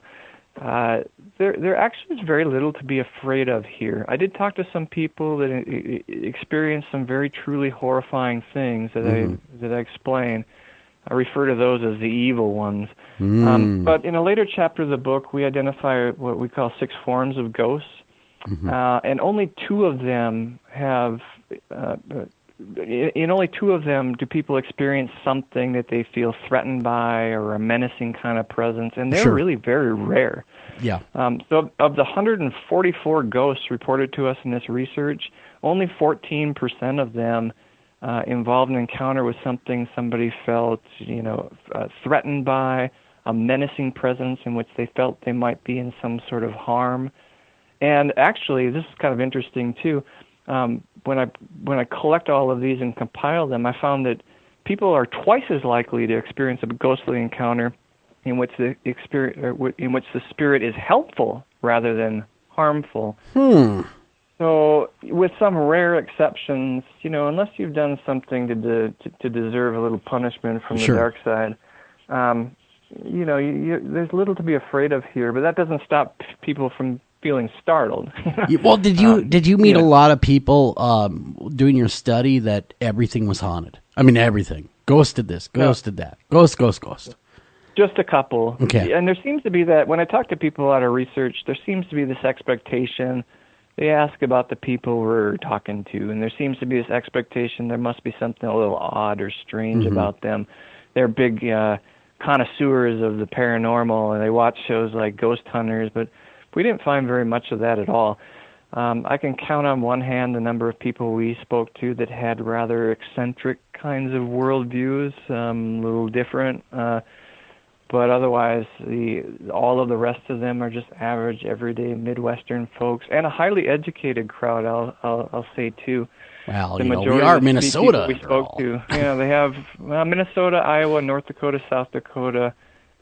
there actually is very little to be afraid of here. I did talk to some people that experienced some very truly horrifying things that I explain. I refer to those as the evil ones. But in a later chapter of the book, we identify what we call 6 forms of ghosts, and only 2 of them have. In only 2 of them do people experience something that they feel threatened by or a menacing kind of presence, and they're really very rare. Yeah. So of the 144 ghosts reported to us in this research, only 14% of them involved an encounter with something somebody felt, threatened by, a menacing presence in which they felt they might be in some sort of harm. And actually, this is kind of interesting too. When I collect all of these and compile them, I found that people are twice as likely to experience a ghostly encounter in which the spirit is helpful rather than harmful. So, with some rare exceptions, unless you've done something to deserve a little punishment from the dark side, there's little to be afraid of here. But that doesn't stop people from feeling startled. Well, did you meet a lot of people doing your study that everything was haunted? I mean, everything. Ghost did this, ghost did that. Ghost. Just a couple. Okay. And there seems to be that, when I talk to people out of research, there seems to be this expectation. They ask about the people we're talking to, and there seems to be this expectation there must be something a little odd or strange about them. They're big connoisseurs of the paranormal, and they watch shows like Ghost Hunters, but we didn't find very much of that at all. I can count on one hand the number of people we spoke to that had rather eccentric kinds of worldviews, a little different. but otherwise, all of the rest of them are just average, everyday Midwestern folks, and a highly educated crowd. I'll say too. Well, the we are Minnesota. We spoke to, they have Minnesota, Iowa, North Dakota, South Dakota,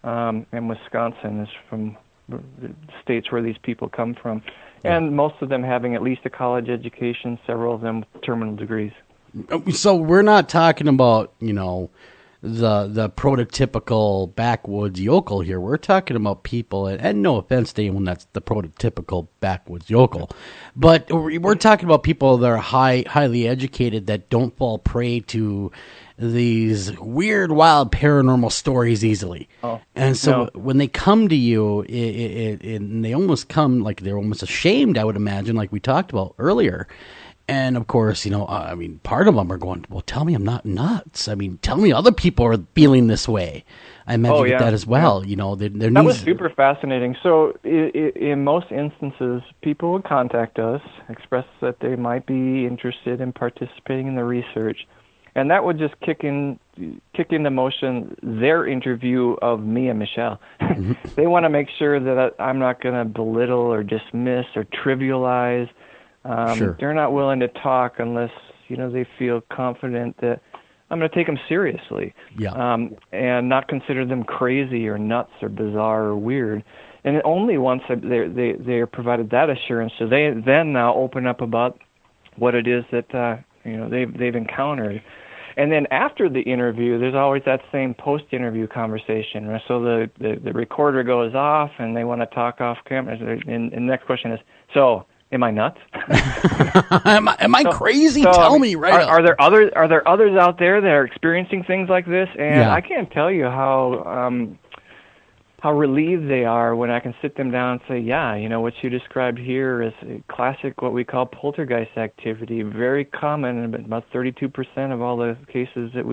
and Wisconsin is from the states where these people come from, and most of them having at least a college education, several of them with terminal degrees. So we're not talking about, the prototypical backwoods yokel here. We're talking about people, and no offense to anyone that's the prototypical backwoods yokel, but we're talking about people that are highly educated that don't fall prey to these weird, wild paranormal stories easily. And so when they come to you, and they almost come like they're almost ashamed, I would imagine, like we talked about earlier. And of course, part of them are going, well, tell me I'm not nuts. Tell me other people are feeling this way. I imagine that as well. That was super fascinating. So in most instances, people would contact us, express that they might be interested in participating in the research. And that would just kick into motion their interview of me and Michele. They want to make sure that I'm not going to belittle or dismiss or trivialize. They're not willing to talk unless they feel confident that I'm going to take them seriously, and not consider them crazy or nuts or bizarre or weird. And only once they are provided that assurance, so they then now open up about what it is that they've encountered. And then after the interview, there's always that same post-interview conversation. Right? So the recorder goes off, and they want to talk off camera. And the next question is, so, am I nuts? am I crazy? Tell me right up. Are there others out there that are experiencing things like this? And I can't tell you how relieved they are when I can sit them down and say, what you described here is a classic, what we call poltergeist activity, very common. About 32% of all the cases that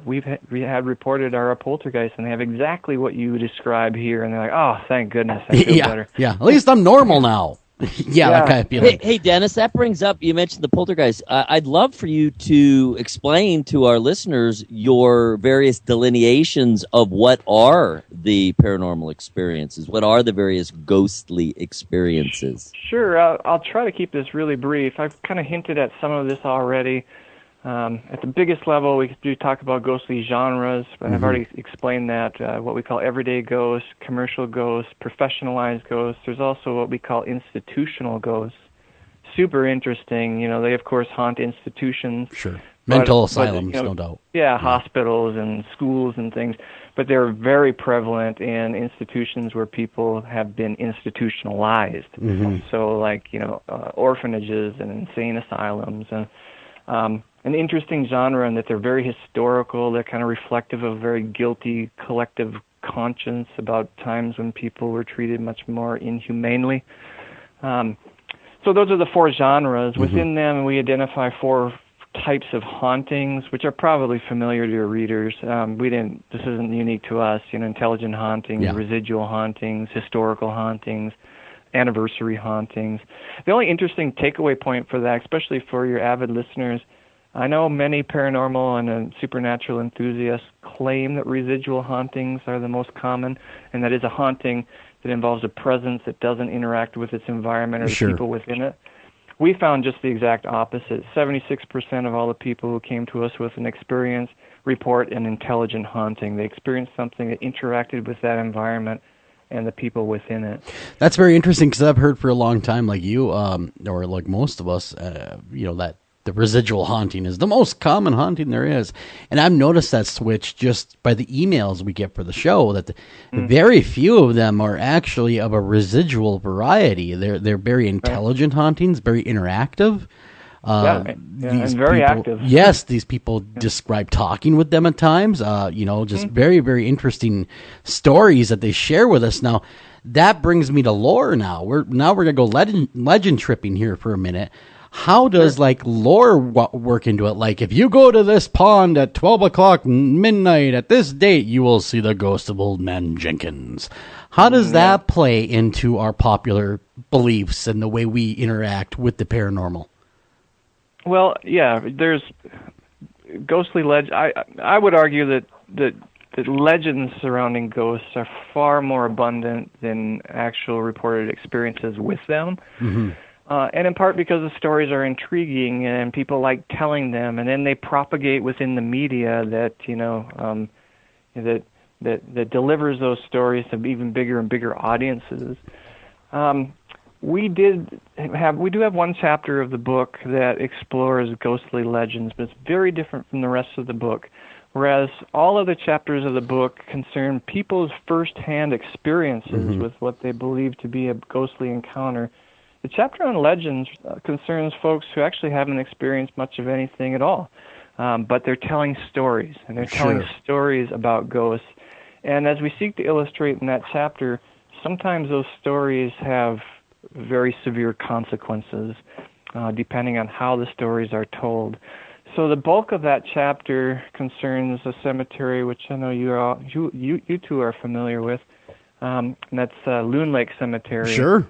we've had reported are a poltergeist, and they have exactly what you describe here. And they're like, oh, thank goodness, I feel better. Yeah, at least I'm normal now. That kind of feeling. Hey, Dennis, that brings up, you mentioned the poltergeist. I'd love for you to explain to our listeners your various delineations of what are the paranormal experiences. What are the various ghostly experiences? Sure. I'll try to keep this really brief. I've kind of hinted at some of this already. At the biggest level, we do talk about ghostly genres, but I've already explained that, what we call everyday ghosts, commercial ghosts, professionalized ghosts. There's also what we call institutional ghosts. Super interesting. They, of course, haunt institutions. Sure. Mental asylums, no doubt. Yeah, hospitals and schools and things. But they're very prevalent in institutions where people have been institutionalized. So, like, orphanages and insane asylums. And an interesting genre in that they're very historical. They're kind of reflective of very guilty collective conscience about times when people were treated much more inhumanely. So those are the four genres. Within them, we identify four types of hauntings, which are probably familiar to your readers. This isn't unique to us. Intelligent hauntings, residual hauntings, historical hauntings, anniversary hauntings. The only interesting takeaway point for that, especially for your avid listeners, I know many paranormal and supernatural enthusiasts claim that residual hauntings are the most common, and that is a haunting that involves a presence that doesn't interact with its environment or the people within it. We found just the exact opposite. 76% of all the people who came to us with an experience report an intelligent haunting. They experienced something that interacted with that environment and the people within it. That's very interesting, because I've heard for a long time, like you, or like most of us, that the residual haunting is the most common haunting there is. And I've noticed that switch just by the emails we get for the show, that very few of them are actually of a residual variety. They're very intelligent hauntings, very interactive. And very active. Yes, these people describe talking with them at times. Just very, very interesting stories that they share with us. Now, that brings me to lore. Now we're gonna go legend tripping here for a minute. How does lore work into it? Like, if you go to this pond at 12 o'clock midnight at this date, you will see the ghost of Old Man Jenkins. How does that play into our popular beliefs and the way we interact with the paranormal? Well, there's ghostly legend. I would argue that legends surrounding ghosts are far more abundant than actual reported experiences with them. Mm-hmm. And in part because the stories are intriguing and people like telling them, and then they propagate within the media that that delivers those stories to even bigger and bigger audiences. We do have one chapter of the book that explores ghostly legends, but it's very different from the rest of the book. Whereas all other chapters of the book concern people's first-hand experiences with what they believe to be a ghostly encounter, the chapter on legends concerns folks who actually haven't experienced much of anything at all, but they're telling stories, and they're telling stories about ghosts. And as we seek to illustrate in that chapter, sometimes those stories have very severe consequences, depending on how the stories are told. So the bulk of that chapter concerns a cemetery, which I know you two are familiar with, and that's Loon Lake Cemetery. Sure.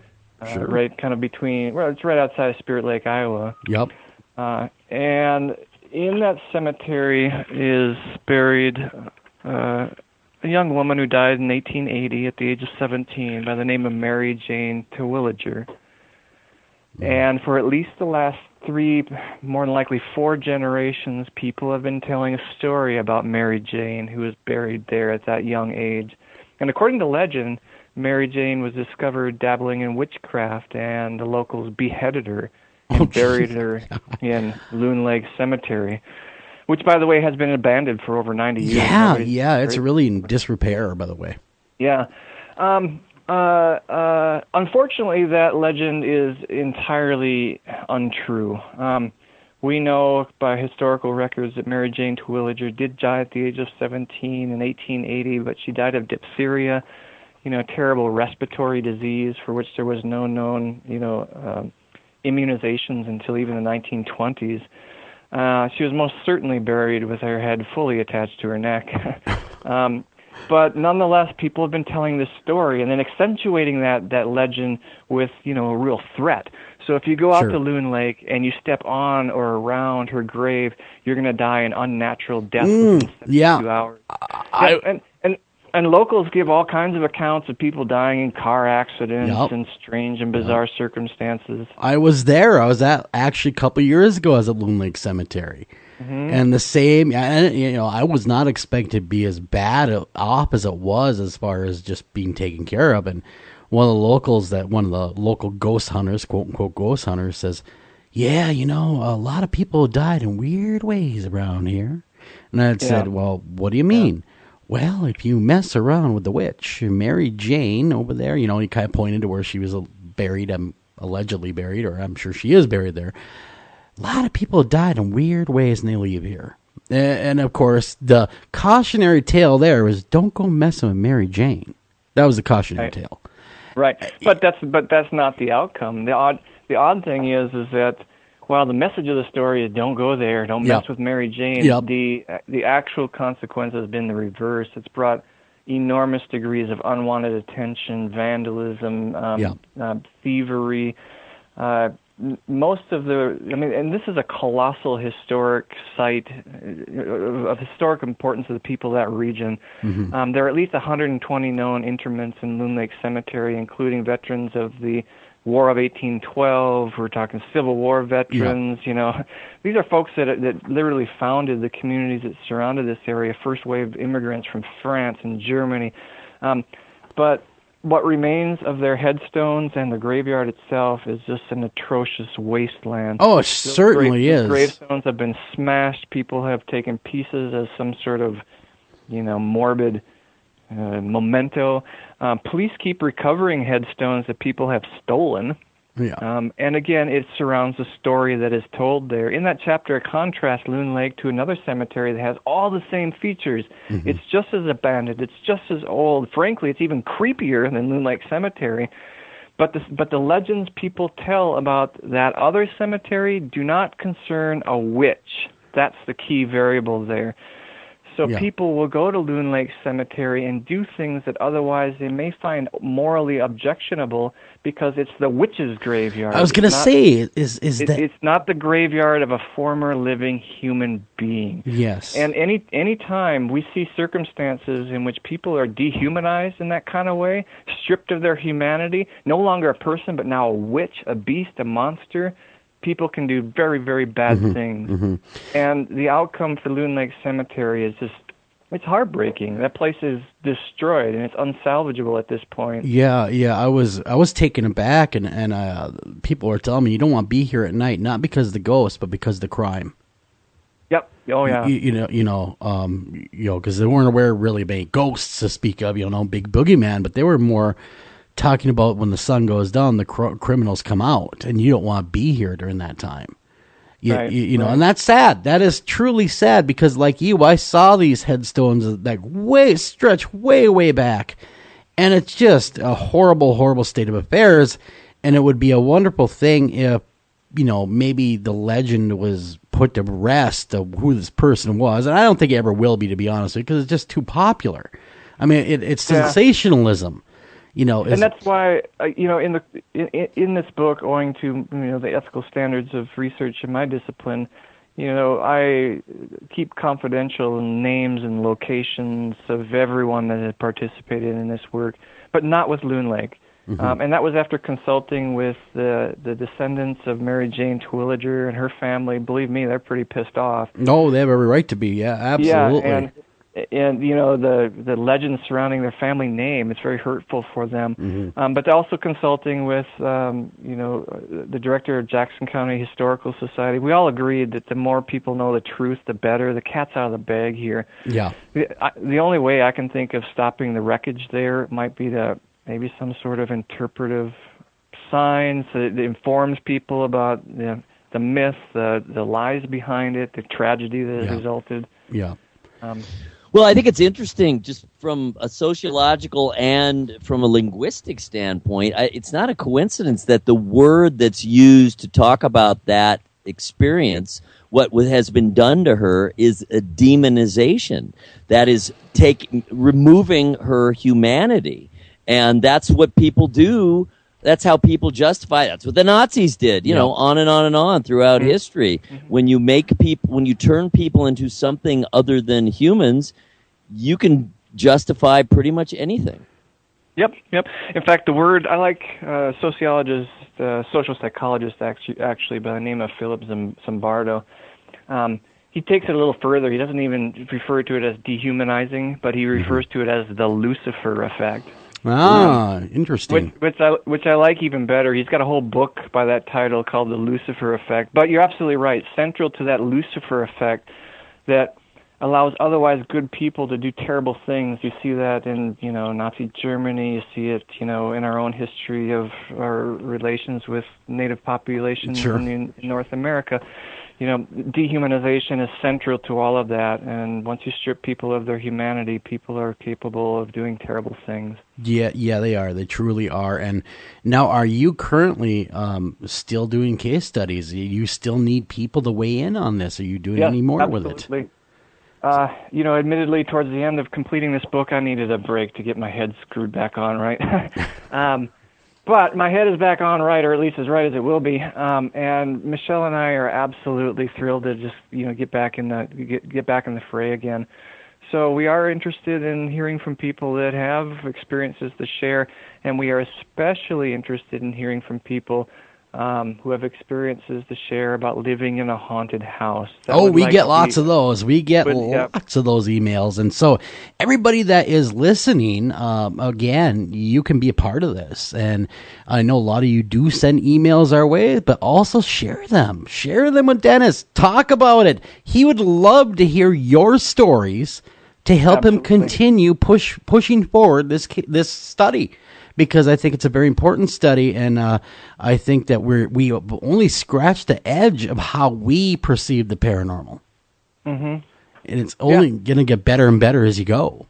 Right, kind of between. Well, it's right outside of Spirit Lake, Iowa. Yep. And in that cemetery is buried a young woman who died in 1880 at the age of 17 by the name of Mary Jane Terwilliger. And for at least the last 3, more than likely 4 generations, people have been telling a story about Mary Jane, who was buried there at that young age. And according to legend, Mary Jane was discovered dabbling in witchcraft, and the locals beheaded her and buried her in Loon Lake Cemetery, which, by the way, has been abandoned for over 90 years. Yeah, it's really in disrepair, by the way. Yeah. Unfortunately, that legend is entirely untrue. We know by historical records that Mary Jane Terwilliger did die at the age of 17 in 1880, but she died of diphtheria, a terrible respiratory disease for which there was no known, immunizations until even the 1920s. She was most certainly buried with her head fully attached to her neck. But nonetheless, people have been telling this story and then accentuating that legend with, a real threat. So if you go out to Loon Lake and you step on or around her grave, you're going to die an unnatural death within 72 hours. And locals give all kinds of accounts of people dying in car accidents and strange and bizarre circumstances. I was there. I was actually a couple years ago. I was at Loon Lake Cemetery. And the same, I was not expecting to be as bad off as it was as far as just being taken care of. And one of the local ghost hunters, quote unquote ghost hunters, says, "Yeah, a lot of people died in weird ways around here." And I said, "Well, what do you mean?" Well, if you mess around with the witch, Mary Jane over there, he kind of pointed to where she was allegedly buried, or I'm sure she is buried there. A lot of people died in weird ways and they leave here. And of course, the cautionary tale there was don't go messing with Mary Jane. That was the cautionary tale. Right. But that's not the outcome. The odd thing is that while the message of the story is don't go there, don't mess with Mary Jane, the actual consequence has been the reverse. It's brought enormous degrees of unwanted attention, vandalism, thievery, most of and this is a colossal historic site of historic importance to the people of that region. There are at least 120 known interments in Loon Lake Cemetery, including veterans of the War of 1812. We're talking Civil War veterans. These are folks that literally founded the communities that surrounded this area, first wave immigrants from France and Germany. But what remains of their headstones and the graveyard itself is just an atrocious wasteland. Oh, it certainly is. Gravestones have been smashed. People have taken pieces as some sort of, morbid memento. Police keep recovering headstones that people have stolen. And again, it surrounds the story that is told there. In that chapter, I contrast Loon Lake to another cemetery that has all the same features. It's just as abandoned. It's just as old. Frankly, it's even creepier than Loon Lake Cemetery. But the legends people tell about that other cemetery do not concern a witch. That's the key variable there. So Yeah. people will go to Loon Lake Cemetery and do things that otherwise they may find morally objectionable because it's the witch's graveyard. I was going to say, it's not the graveyard of a former living human being. Yes. And any time we see circumstances in which people are dehumanized in that kind of way, stripped of their humanity, no longer a person but now a witch, a beast, a monster, people can do very, very bad things. And the outcome for Loon Lake Cemetery is just, it's heartbreaking. That place is destroyed, and it's unsalvageable at this point. Yeah. I was taken aback, and people were telling me you don't want to be here at night, not because of the ghost, but because of the crime. Yep. Oh yeah. Because they weren't aware really of any ghosts to speak of, big boogeyman, but they were more talking about when the sun goes down, the criminals come out, and you don't want to be here during that time. Right. And that's sad. That is truly sad, because like you, I saw these headstones that stretch way back, and it's just a horrible, horrible state of affairs. And it would be a wonderful thing if, maybe the legend was put to rest of who this person was. And I don't think it ever will be, to be honest with you, because it's just too popular. I mean, it's sensationalism. And that's why, in this book, owing to the ethical standards of research in my discipline, I keep confidential names and locations of everyone that had participated in this work, but not with Loon Lake. And that was after consulting with the descendants of Mary Jane Twilliger and her family. Believe me, they're pretty pissed off. No, they have every right to be. Yeah, absolutely. Yeah, and the legends surrounding their family name, it's very hurtful for them. But they're also consulting with the director of Jackson County Historical Society. We all agreed that the more people know the truth, the better. The cat's out of the bag here. Yeah. The only way I can think of stopping the wreckage there might be maybe some sort of interpretive signs that informs people about the myth, the lies behind it, the tragedy that has resulted. Yeah. Well, I think it's interesting just from a sociological and from a linguistic standpoint. It's not a coincidence that the word that's used to talk about that experience, what has been done to her, is a demonization. That is removing her humanity. And that's what people do. That's how people justify. That's what the Nazis did, on and on and on throughout history. When you when you turn people into something other than humans, you can justify pretty much anything. Yep. In fact, the word, I like sociologist, social psychologist actually by the name of Philip Zimbardo. He takes it a little further. He doesn't even refer to it as dehumanizing, but he refers to it as the Lucifer effect. Interesting. Which I like even better. He's got a whole book by that title called The Lucifer Effect. But you're absolutely right. Central to that Lucifer effect that allows otherwise good people to do terrible things. You see that in, Nazi Germany. You see it, in our own history of our relations with native populations in North America. Dehumanization is central to all of that, and once you strip people of their humanity, people are capable of doing terrible things. Yeah, they are. They truly are. And now, are you currently still doing case studies? You still need people to weigh in on this? Are you doing any more with it? Admittedly, towards the end of completing this book, I needed a break to get my head screwed back on right. But my head is back on right, or at least as right as it will be. And Michele and I are absolutely thrilled to just get back in the fray again. So we are interested in hearing from people that have experiences to share, and we are especially interested in hearing from people who have experiences to share about living in a haunted house. We get lots of those. We get lots of those emails. And so everybody that is listening, again, you can be a part of this. And I know a lot of you do send emails our way, but also share them. Share them with Dennis. Talk about it. He would love to hear your stories to help him continue pushing forward this study. Because I think it's a very important study, and I think that we only scratched the edge of how we perceive the paranormal. And it's only going to get better and better as you go.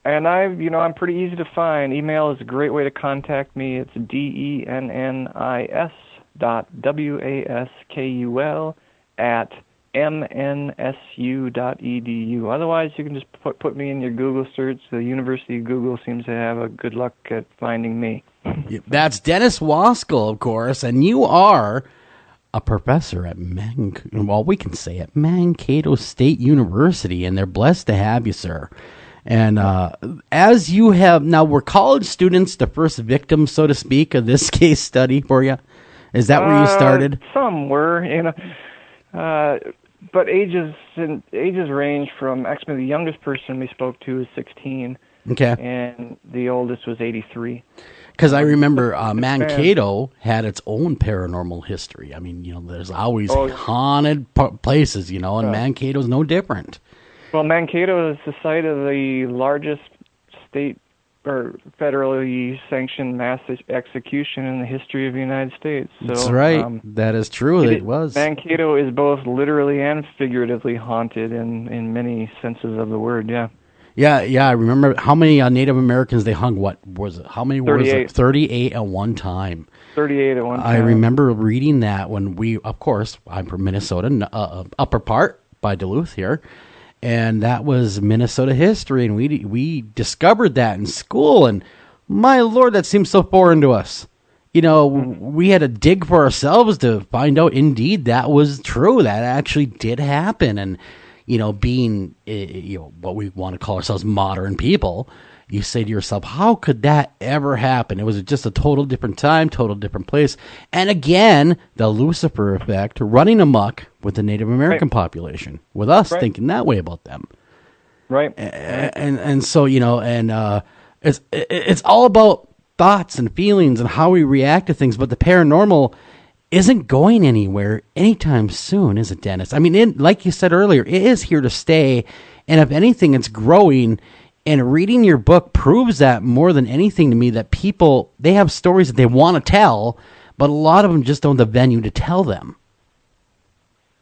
And I'm pretty easy to find. Email is a great way to contact me. It's dennis.waskul mnsu.edu. Otherwise, you can just put me in your Google search. The University of Google seems to have a good luck at finding me. That's Dennis Waskul, of course, and you are a professor at Mankato State University, and they're blessed to have you, sir. And as you have now, were college students the first victims, so to speak, of this case study for you? Is that where you started? Some were, but ages range from, actually the youngest person we spoke to is 16. Okay. And the oldest was 83. Because I remember Mankato had its own paranormal history. I mean, there's always haunted places, and Mankato's no different. Well, Mankato is the site of the largest state or federally sanctioned mass execution in the history of the United States. So, that's right. That is true. It was. Mankato is both literally and figuratively haunted in many senses of the word, yeah. Yeah, I remember how many Native Americans they hung. What was it? How many 38. was it? 38 at one time. 38 at one time. I remember reading that when of course, I'm from Minnesota, upper part by Duluth here. And that was Minnesota history, and we discovered that in school, and my Lord, that seems so foreign to us. We had to dig for ourselves to find out, indeed, that was true. That actually did happen, and, being, what we want to call ourselves modern people, you say to yourself, how could that ever happen? It was just a total different time, total different place. And again, the Lucifer effect running amok with the Native American population, with us thinking that way about them. Right. And so, it's all about thoughts and feelings and how we react to things. But the paranormal isn't going anywhere anytime soon, is it, Dennis? I mean, like you said earlier, it is here to stay. And if anything, it's growing. And reading your book proves that more than anything to me, that people, they have stories that they want to tell, but a lot of them just don't have the venue to tell them.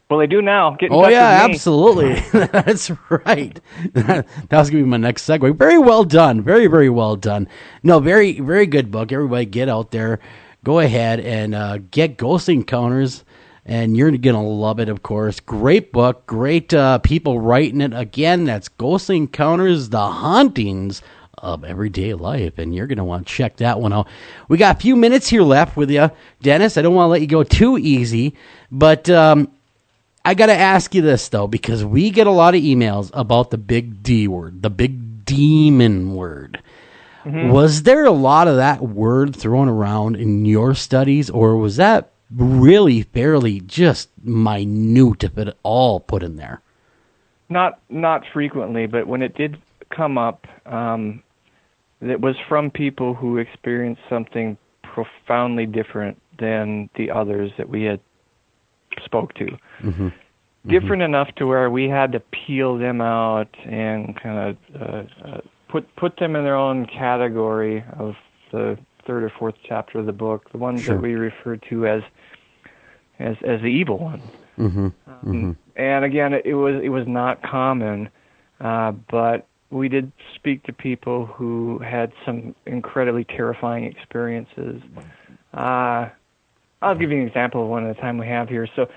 Well, they do now. Get in touch with me. Absolutely. That's right. That was going to be my next segue. Very well done. Very, very well done. No, very, very good book. Everybody get out there. Go ahead and get Ghost Encounters. And you're going to love it, of course. Great book. Great people writing it. Again, that's Ghost Encounters, The Hauntings of Everyday Life. And you're going to want to check that one out. We got a few minutes here left with you, Dennis. I don't want to let you go too easy. But I got to ask you this, though, because we get a lot of emails about the big D word, the big demon word. Mm-hmm. Was there a lot of that word thrown around in your studies, or was that really fairly just minute, if at all, put in there? Not frequently, but when it did come up, it was from people who experienced something profoundly different than the others that we had spoke to. Mm-hmm. Different enough to where we had to peel them out and kind of put them in their own category of the third or fourth chapter of the book, the ones that we refer to as the evil one. Mm-hmm. And again, it was not common, but we did speak to people who had some incredibly terrifying experiences. I'll give you an example of one at a time we have here. So,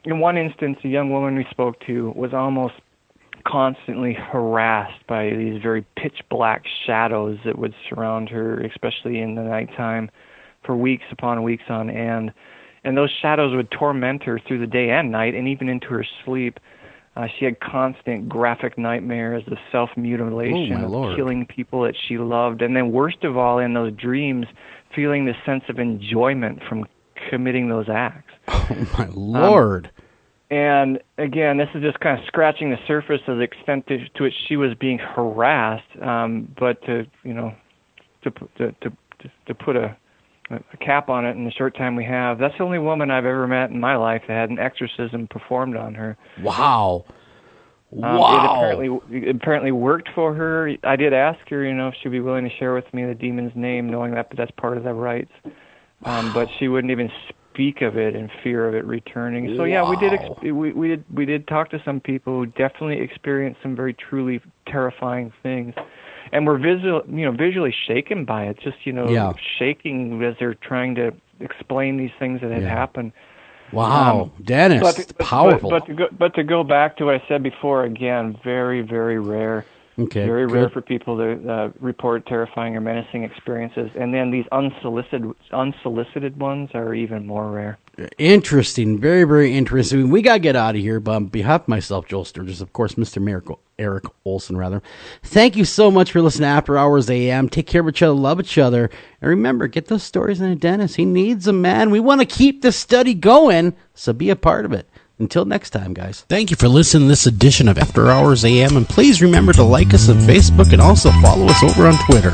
in one instance, a young woman we spoke to was almost constantly harassed by these very pitch black shadows that would surround her, especially in the nighttime, for weeks upon weeks on end. And those shadows would torment her through the day and night, and even into her sleep. She had constant graphic nightmares of self-mutilation, of killing people that she loved, and then worst of all, in those dreams, feeling the sense of enjoyment from committing those acts. Oh, my Lord. And again, this is just kind of scratching the surface of the extent to which she was being harassed, but to put a cap on it in the short time we have, that's the only woman I've ever met in my life that had an exorcism performed on her. Wow. It apparently worked for her. I did ask her, if she'd be willing to share with me the demon's name, knowing that that's part of the rites. But she wouldn't even speak of it in fear of it returning. So yeah, we did talk to some people who definitely experienced some very truly terrifying things. And we're visually shaken by it, just shaking as they're trying to explain these things that had happened. Wow, Dennis, powerful. But to go back to what I said before, again, very, very rare. Okay, very rare for people to report terrifying or menacing experiences, and then these unsolicited ones are even more rare. Interesting, very, very interesting. We gotta get out of here, but on behalf of myself, Joel Sturgis, of course, Mr. Eric Olsen, thank you so much for listening to After Hours AM. Take care of each other, love each other, and remember, get those stories into Dennis. He needs them, man. We want to keep this study going, so be a part of it. Until next time, guys. Thank you for listening to this edition of After Hours AM, and please remember to like us on Facebook and also follow us over on Twitter.